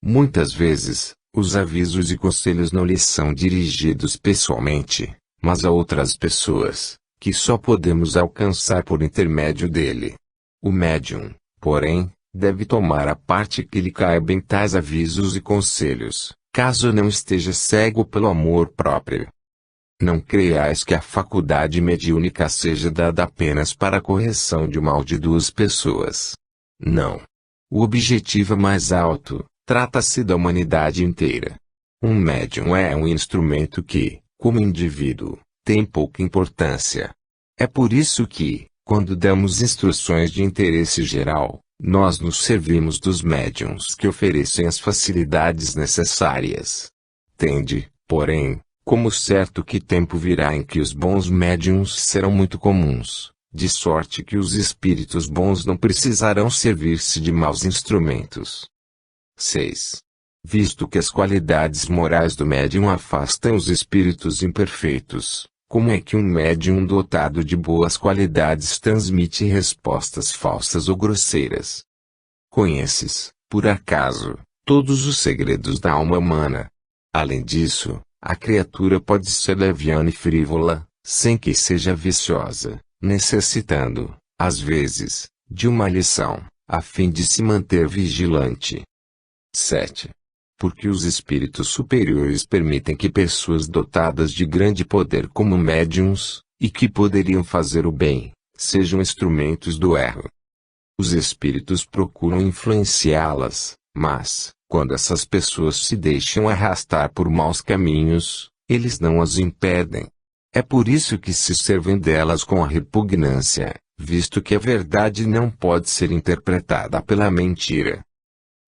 Muitas vezes, os avisos e conselhos não lhes são dirigidos pessoalmente, mas a outras pessoas, que só podemos alcançar por intermédio dele. O médium, porém, deve tomar a parte que lhe caiba em tais avisos e conselhos, caso não esteja cego pelo amor próprio. Não creiais que a faculdade mediúnica seja dada apenas para a correção de mal de duas pessoas. Não. O objetivo é mais alto, trata-se da humanidade inteira. Um médium é um instrumento que, como indivíduo, tem pouca importância. É por isso que, quando damos instruções de interesse geral, nós nos servimos dos médiuns que oferecem as facilidades necessárias. Tende, porém, como certo que tempo virá em que os bons médiuns serão muito comuns, de sorte que os espíritos bons não precisarão servir-se de maus instrumentos. 6. Visto que as qualidades morais do médium afastam os espíritos imperfeitos, como é que um médium dotado de boas qualidades transmite respostas falsas ou grosseiras? Conheces, por acaso, todos os segredos da alma humana? Além disso, a criatura pode ser leviana e frívola, sem que seja viciosa, necessitando, às vezes, de uma lição, a fim de se manter vigilante. 7. Porque os espíritos superiores permitem que pessoas dotadas de grande poder como médiuns, e que poderiam fazer o bem, sejam instrumentos do erro. Os espíritos procuram influenciá-las, mas, quando essas pessoas se deixam arrastar por maus caminhos, eles não as impedem. É por isso que se servem delas com a repugnância, visto que a verdade não pode ser interpretada pela mentira.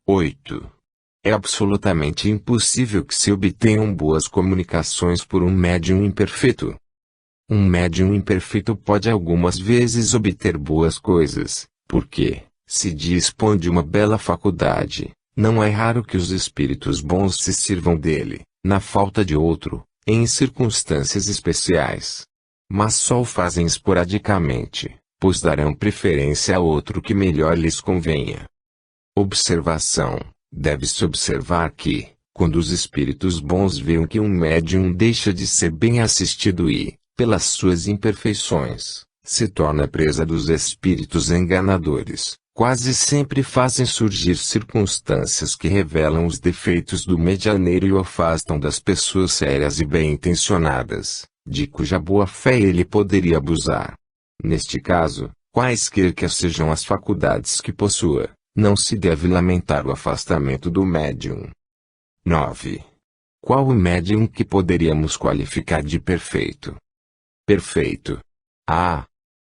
8. É absolutamente impossível que se obtenham boas comunicações por um médium imperfeito. Um médium imperfeito pode algumas vezes obter boas coisas, porque, se dispõe de uma bela faculdade, não é raro que os espíritos bons se sirvam dele, na falta de outro, em circunstâncias especiais. Mas só o fazem esporadicamente, pois darão preferência a outro que melhor lhes convenha. Observação: deve-se observar que, quando os espíritos bons veem que um médium deixa de ser bem assistido e, pelas suas imperfeições, se torna presa dos espíritos enganadores, quase sempre fazem surgir circunstâncias que revelam os defeitos do medianeiro e o afastam das pessoas sérias e bem-intencionadas, de cuja boa-fé ele poderia abusar. Neste caso, quaisquer que sejam as faculdades que possua, não se deve lamentar o afastamento do médium. 9. Qual o médium que poderíamos qualificar de perfeito? Perfeito.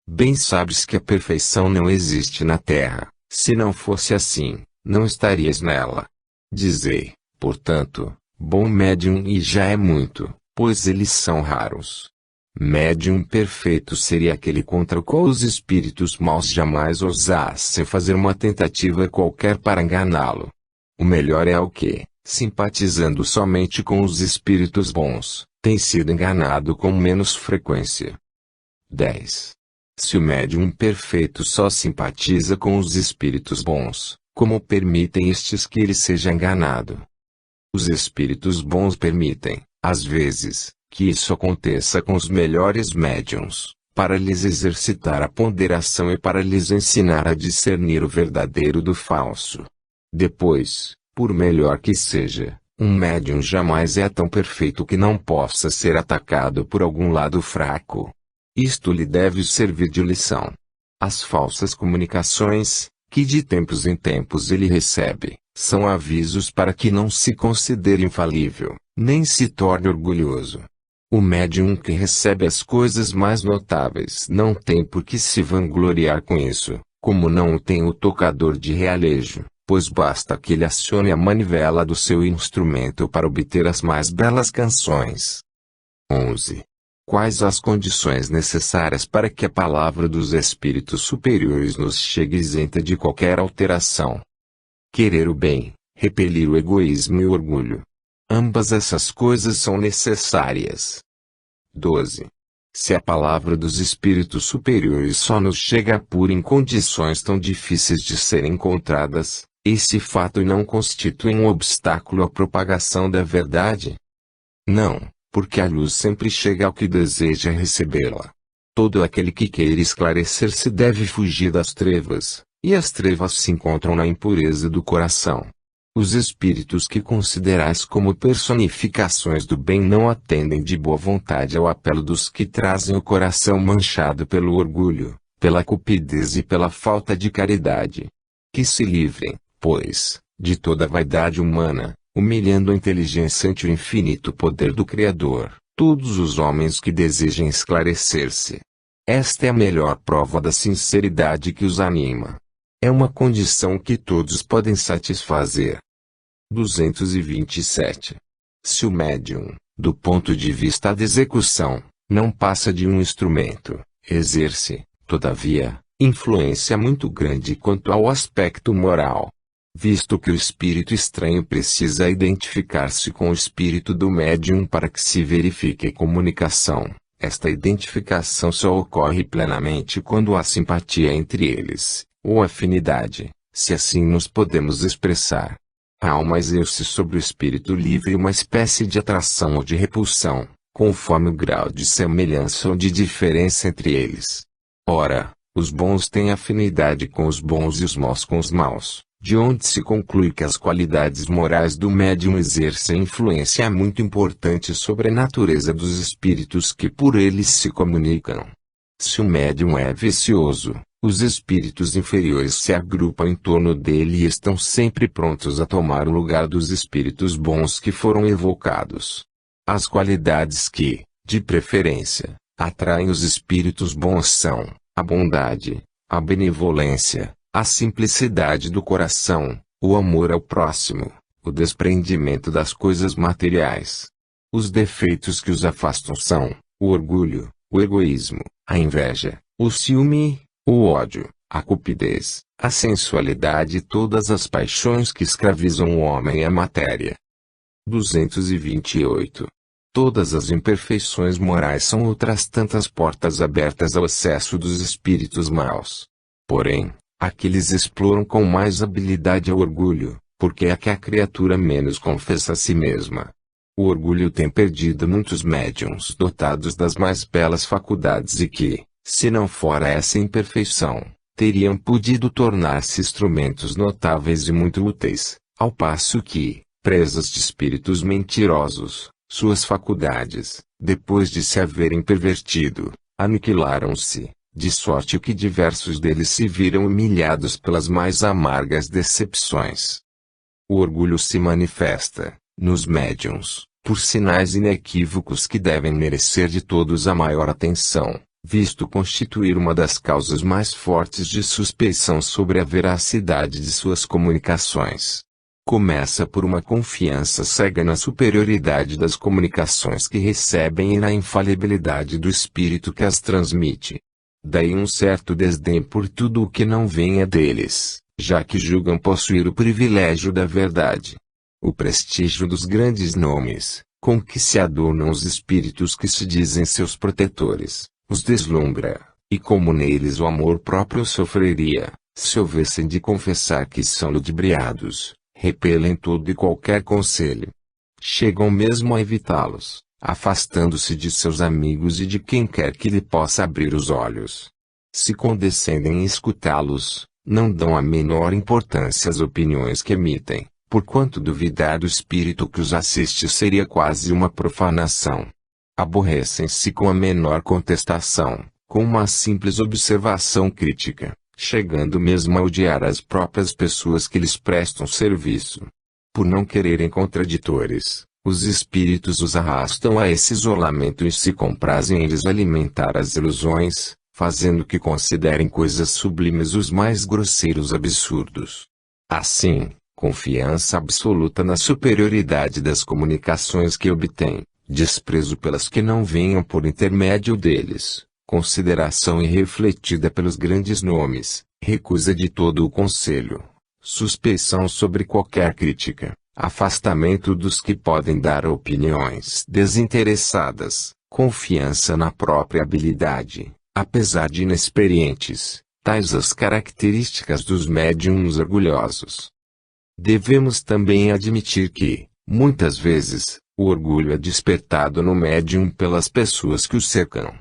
Bem sabes que a perfeição não existe na terra. Se não fosse assim, não estarias nela. Dizei, portanto, bom médium e já é muito, pois eles são raros. Médium perfeito seria aquele contra o qual os espíritos maus jamais ousassem fazer uma tentativa qualquer para enganá-lo. O melhor é o que, simpatizando somente com os espíritos bons, tem sido enganado com menos frequência. 10. Se o médium perfeito só simpatiza com os espíritos bons, como permitem estes que ele seja enganado? Os espíritos bons permitem, às vezes, que isso aconteça com os melhores médiuns, para lhes exercitar a ponderação e para lhes ensinar a discernir o verdadeiro do falso. Depois, por melhor que seja, um médium jamais é tão perfeito que não possa ser atacado por algum lado fraco. Isto lhe deve servir de lição. As falsas comunicações, que de tempos em tempos ele recebe, são avisos para que não se considere infalível, nem se torne orgulhoso. O médium que recebe as coisas mais notáveis não tem por que se vangloriar com isso, como não o tem o tocador de realejo, pois basta que ele acione a manivela do seu instrumento para obter as mais belas canções. 11. Quais as condições necessárias para que a palavra dos espíritos superiores nos chegue isenta de qualquer alteração? Querer o bem, repelir o egoísmo e o orgulho. Ambas essas coisas são necessárias. 12. Se a palavra dos espíritos superiores só nos chega pura em condições tão difíceis de serem encontradas, esse fato não constitui um obstáculo à propagação da verdade? Não, porque a luz sempre chega ao que deseja recebê-la. Todo aquele que queira esclarecer-se deve fugir das trevas, e as trevas se encontram na impureza do coração. Os espíritos que considerais como personificações do bem não atendem de boa vontade ao apelo dos que trazem o coração manchado pelo orgulho, pela cupidez e pela falta de caridade. Que se livrem, pois, de toda a vaidade humana, humilhando a inteligência ante o infinito poder do Criador, todos os homens que desejem esclarecer-se. Esta é a melhor prova da sinceridade que os anima. É uma condição que todos podem satisfazer. 227. Se o médium, do ponto de vista da execução, não passa de um instrumento, exerce, todavia, influência muito grande quanto ao aspecto moral. Visto que o espírito estranho precisa identificar-se com o espírito do médium para que se verifique a comunicação, esta identificação só ocorre plenamente quando há simpatia entre eles, ou afinidade, se assim nos podemos expressar. A alma exerce sobre o espírito livre uma espécie de atração ou de repulsão, conforme o grau de semelhança ou de diferença entre eles. Ora, os bons têm afinidade com os bons e os maus com os maus, de onde se conclui que as qualidades morais do médium exercem influência muito importante sobre a natureza dos espíritos que por eles se comunicam. Se o médium é vicioso, os espíritos inferiores se agrupam em torno dele e estão sempre prontos a tomar o lugar dos espíritos bons que foram evocados. As qualidades que, de preferência, atraem os espíritos bons são a bondade, a benevolência, a simplicidade do coração, o amor ao próximo, o desprendimento das coisas materiais. Os defeitos que os afastam são o orgulho, o egoísmo, a inveja, o ciúme, o ódio, a cupidez, a sensualidade e todas as paixões que escravizam o homem e a matéria. 228. Todas as imperfeições morais são outras tantas portas abertas ao acesso dos espíritos maus. Porém, aqueles exploram com mais habilidade o orgulho, porque é que a criatura menos confessa a si mesma. O orgulho tem perdido muitos médiuns dotados das mais belas faculdades e que, se não fora essa imperfeição, teriam podido tornar-se instrumentos notáveis e muito úteis, ao passo que, presas de espíritos mentirosos, suas faculdades, depois de se haverem pervertido, aniquilaram-se, de sorte que diversos deles se viram humilhados pelas mais amargas decepções. O orgulho se manifesta, nos médiuns, por sinais inequívocos que devem merecer de todos a maior atenção, visto constituir uma das causas mais fortes de suspeição sobre a veracidade de suas comunicações. Começa por uma confiança cega na superioridade das comunicações que recebem e na infalibilidade do espírito que as transmite. Daí um certo desdém por tudo o que não venha deles, já que julgam possuir o privilégio da verdade. O prestígio dos grandes nomes, com que se adornam os espíritos que se dizem seus protetores, os deslumbra, e como neles o amor próprio sofreria, se houvessem de confessar que são ludibriados, repelem todo e qualquer conselho. Chegam mesmo a evitá-los, afastando-se de seus amigos e de quem quer que lhe possa abrir os olhos. Se condescendem em escutá-los, não dão a menor importância às opiniões que emitem, porquanto duvidar do espírito que os assiste seria quase uma profanação. Aborrecem-se com a menor contestação, com uma simples observação crítica, chegando mesmo a odiar as próprias pessoas que lhes prestam serviço. Por não quererem contraditores, os espíritos os arrastam a esse isolamento e se comprazem em lhes alimentar as ilusões, fazendo que considerem coisas sublimes os mais grosseiros absurdos. Assim, confiança absoluta na superioridade das comunicações que obtêm, desprezo pelas que não venham por intermédio deles, consideração irrefletida pelos grandes nomes, recusa de todo o conselho, suspeição sobre qualquer crítica, afastamento dos que podem dar opiniões desinteressadas, confiança na própria habilidade, apesar de inexperientes, tais as características dos médiums orgulhosos. Devemos também admitir que, muitas vezes, o orgulho é despertado no médium pelas pessoas que o cercam.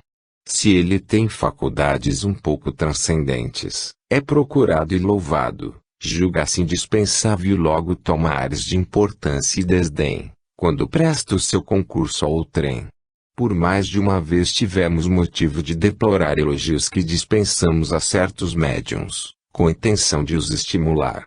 Se ele tem faculdades um pouco transcendentes, é procurado e louvado, julga-se indispensável e logo toma ares de importância e desdém, quando presta o seu concurso ao trem. Por mais de uma vez tivemos motivo de deplorar elogios que dispensamos a certos médiuns, com a intenção de os estimular.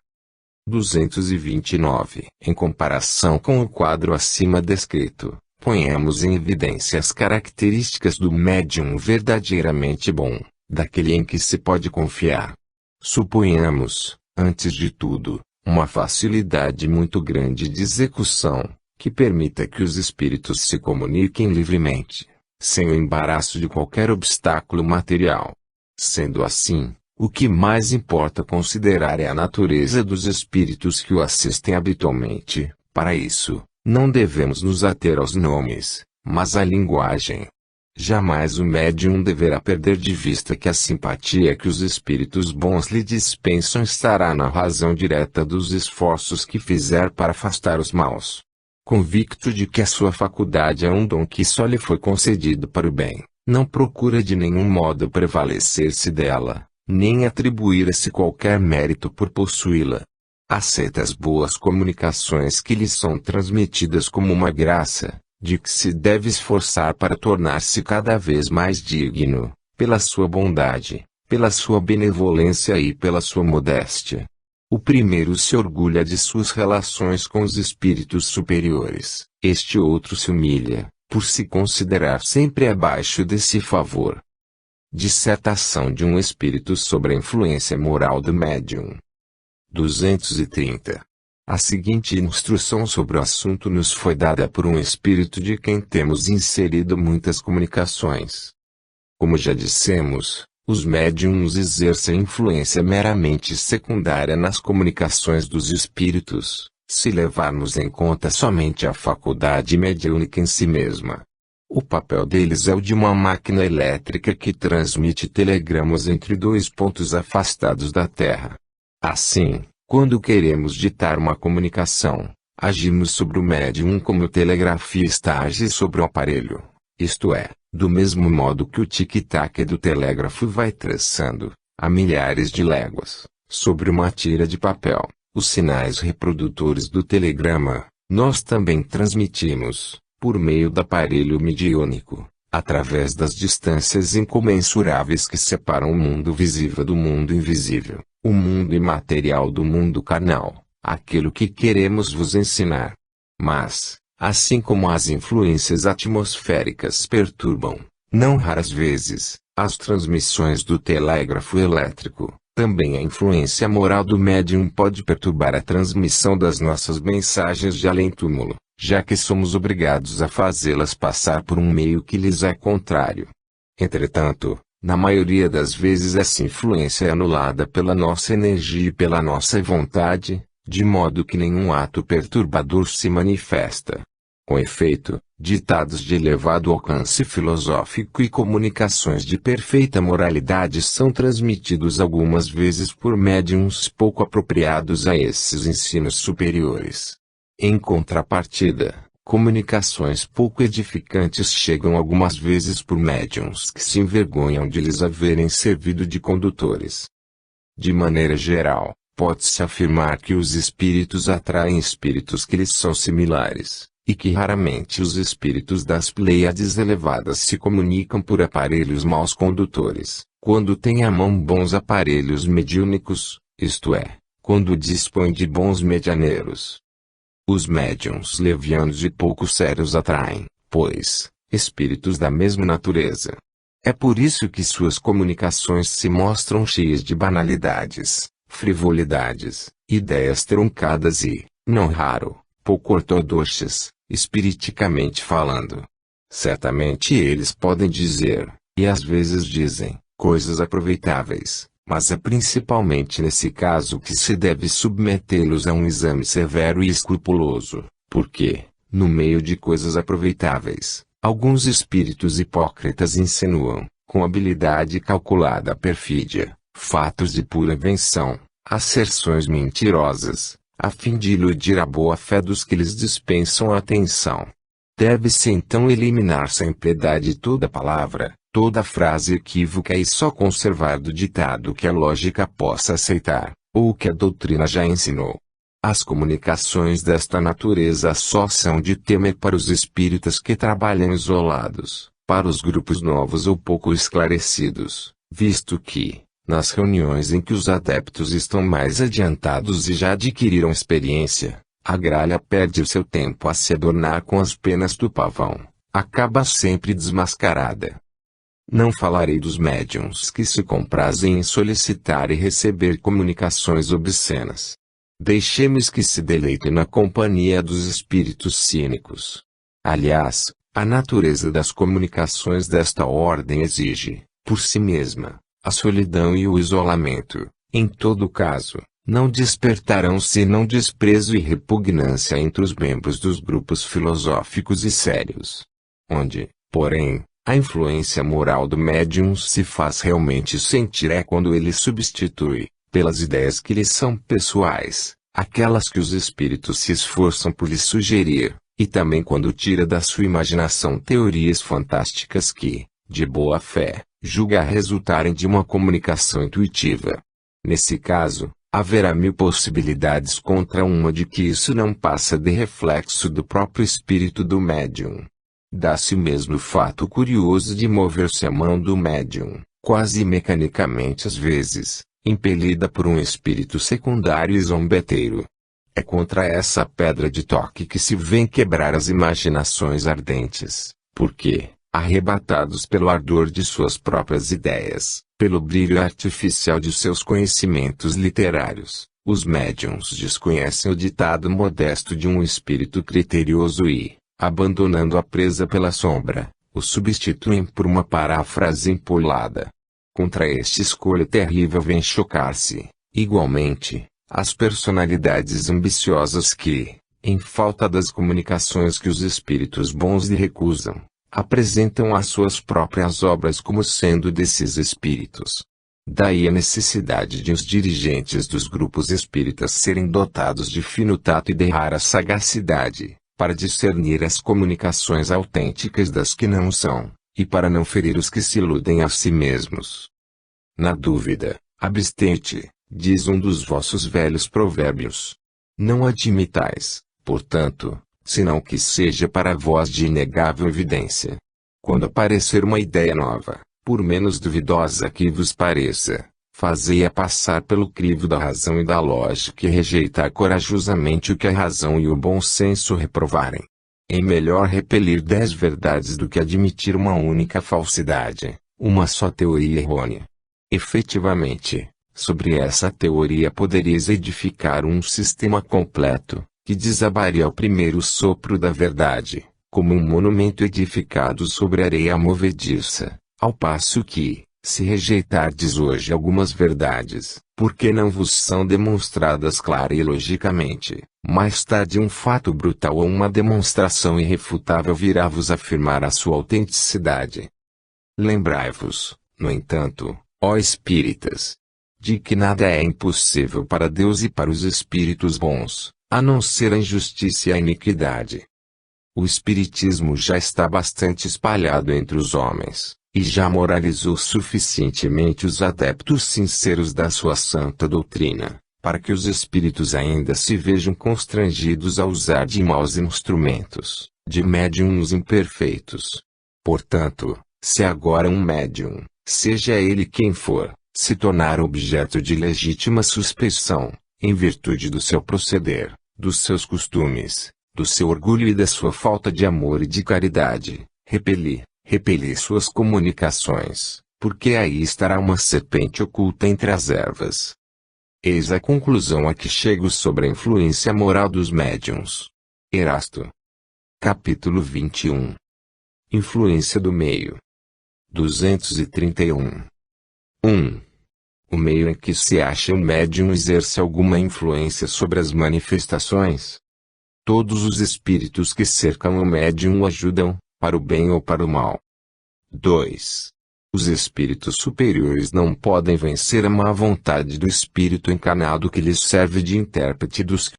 229. Em comparação com o quadro acima descrito, ponhamos em evidência as características do médium verdadeiramente bom, daquele em que se pode confiar. Suponhamos, antes de tudo, uma facilidade muito grande de execução, que permita que os espíritos se comuniquem livremente, sem o embaraço de qualquer obstáculo material. Sendo assim, o que mais importa considerar é a natureza dos espíritos que o assistem habitualmente. Para isso, não devemos nos ater aos nomes, mas à linguagem. Jamais o médium deverá perder de vista que a simpatia que os espíritos bons lhe dispensam estará na razão direta dos esforços que fizer para afastar os maus. Convicto de que a sua faculdade é um dom que só lhe foi concedido para o bem, não procura de nenhum modo prevalecer-se dela, nem atribuir-se qualquer mérito por possuí-la. Aceita as boas comunicações que lhe são transmitidas como uma graça, de que se deve esforçar para tornar-se cada vez mais digno, pela sua bondade, pela sua benevolência e pela sua modéstia. O primeiro se orgulha de suas relações com os espíritos superiores, este outro se humilha, por se considerar sempre abaixo desse favor. Dissertação de um espírito sobre a influência moral do médium. 230. A seguinte instrução sobre o assunto nos foi dada por um espírito de quem temos inserido muitas comunicações. Como já dissemos, os médiums exercem influência meramente secundária nas comunicações dos espíritos, se levarmos em conta somente a faculdade mediúnica em si mesma. O papel deles é o de uma máquina elétrica que transmite telegramas entre dois pontos afastados da Terra. Assim, quando queremos ditar uma comunicação, agimos sobre o médium como o telegrafista age sobre o aparelho, isto é, do mesmo modo que o tic-tac do telégrafo vai traçando, a milhares de léguas, sobre uma tira de papel, os sinais reprodutores do telegrama, nós também transmitimos, por meio do aparelho mediúnico, através das distâncias incomensuráveis que separam o mundo visível do mundo invisível, o mundo imaterial do mundo carnal, aquilo que queremos vos ensinar. Mas, assim como as influências atmosféricas perturbam, não raras vezes, as transmissões do telégrafo elétrico, também a influência moral do médium pode perturbar a transmissão das nossas mensagens de além-túmulo, já que somos obrigados a fazê-las passar por um meio que lhes é contrário. Entretanto, na maioria das vezes essa influência é anulada pela nossa energia e pela nossa vontade, de modo que nenhum ato perturbador se manifesta. Com efeito, ditados de elevado alcance filosófico e comunicações de perfeita moralidade são transmitidos algumas vezes por médiums pouco apropriados a esses ensinos superiores. Em contrapartida, comunicações pouco edificantes chegam algumas vezes por médiums que se envergonham de lhes haverem servido de condutores. De maneira geral, pode-se afirmar que os espíritos atraem espíritos que lhes são similares, e que raramente os espíritos das Pleiades elevadas se comunicam por aparelhos maus condutores, quando têm à mão bons aparelhos mediúnicos, isto é, quando dispõem de bons medianeiros. Os médiuns levianos e pouco sérios atraem, pois, espíritos da mesma natureza. É por isso que suas comunicações se mostram cheias de banalidades, frivolidades, ideias truncadas e, não raro, pouco ortodoxas, espiriticamente falando. Certamente eles podem dizer, e às vezes dizem, coisas aproveitáveis, Mas é principalmente nesse caso que se deve submetê-los a um exame severo e escrupuloso, porque, no meio de coisas aproveitáveis, alguns espíritos hipócritas insinuam, com habilidade calculada a perfídia, fatos de pura invenção, asserções mentirosas, a fim de iludir a boa-fé dos que lhes dispensam a atenção. Deve-se então eliminar sem piedade toda palavra, toda frase equívoca e só conservar do ditado que a lógica possa aceitar, ou que a doutrina já ensinou. As comunicações desta natureza só são de temer para os espíritas que trabalham isolados, para os grupos novos ou pouco esclarecidos, visto que, nas reuniões em que os adeptos estão mais adiantados e já adquiriram experiência, a gralha perde o seu tempo a se adornar com as penas do pavão, acaba sempre desmascarada. Não falarei dos médiuns que se comprazem em solicitar e receber comunicações obscenas. Deixemos que se deleitem na companhia dos espíritos cínicos. Aliás, a natureza das comunicações desta ordem exige, por si mesma, a solidão e o isolamento. Em todo caso, não despertarão senão desprezo e repugnância entre os membros dos grupos filosóficos e sérios. Onde, porém, a influência moral do médium se faz realmente sentir é quando ele substitui, pelas ideias que lhe são pessoais, aquelas que os espíritos se esforçam por lhe sugerir, e também quando tira da sua imaginação teorias fantásticas que, de boa fé, julga resultarem de uma comunicação intuitiva. Nesse caso, haverá 1000 possibilidades contra uma de que isso não passa de reflexo do próprio espírito do médium. Dá-se mesmo o fato curioso de mover-se a mão do médium, quase mecanicamente às vezes, impelida por um espírito secundário e zombeteiro. É contra essa pedra de toque que se vem quebrar as imaginações ardentes, porque, arrebatados pelo ardor de suas próprias ideias, pelo brilho artificial de seus conhecimentos literários, os médiuns desconhecem o ditado modesto de um espírito criterioso e, abandonando a presa pela sombra, o substituem por uma paráfrase empolada. Contra esta escolha terrível vem chocar-se, igualmente, as personalidades ambiciosas que, em falta das comunicações que os espíritos bons lhe recusam, apresentam as suas próprias obras como sendo desses espíritos. Daí a necessidade de os dirigentes dos grupos espíritas serem dotados de fino tato e de rara sagacidade, para discernir as comunicações autênticas das que não são, e para não ferir os que se iludem a si mesmos. Na dúvida, abstente, diz um dos vossos velhos provérbios. Não admitais, portanto, senão que seja para vós de inegável evidência. Quando aparecer uma ideia nova, por menos duvidosa que vos pareça, fazei-a passar pelo crivo da razão e da lógica e rejeitar corajosamente o que a razão e o bom senso reprovarem. É melhor repelir 10 verdades do que admitir uma única falsidade, uma só teoria errônea. Efetivamente, sobre essa teoria poderíeis edificar um sistema completo, que desabaria ao primeiro sopro da verdade, como um monumento edificado sobre areia movediça, ao passo que, se rejeitardes hoje algumas verdades, porque não vos são demonstradas clara e logicamente, mais tarde um fato brutal ou uma demonstração irrefutável virá vos afirmar a sua autenticidade. Lembrai-vos, no entanto, ó espíritas, de que nada é impossível para Deus e para os espíritos bons, a não ser a injustiça e a iniquidade. O espiritismo já está bastante espalhado entre os homens, e já moralizou suficientemente os adeptos sinceros da sua santa doutrina, para que os espíritos ainda se vejam constrangidos a usar de maus instrumentos, de médiuns imperfeitos. Portanto, se agora um médium, seja ele quem for, se tornar objeto de legítima suspeição, em virtude do seu proceder, dos seus costumes, do seu orgulho e da sua falta de amor e de caridade, repeli suas comunicações, porque aí estará uma serpente oculta entre as ervas. Eis a conclusão a que chego sobre a influência moral dos médiuns. Erasto. Capítulo 21. Influência do meio. 231. 1. O meio em que se acha o médium exerce alguma influência sobre as manifestações. Todos os espíritos que cercam o médium o ajudam, para o bem ou para o mal. 2. Os espíritos superiores não podem vencer a má vontade do espírito encarnado que lhes serve de intérprete dos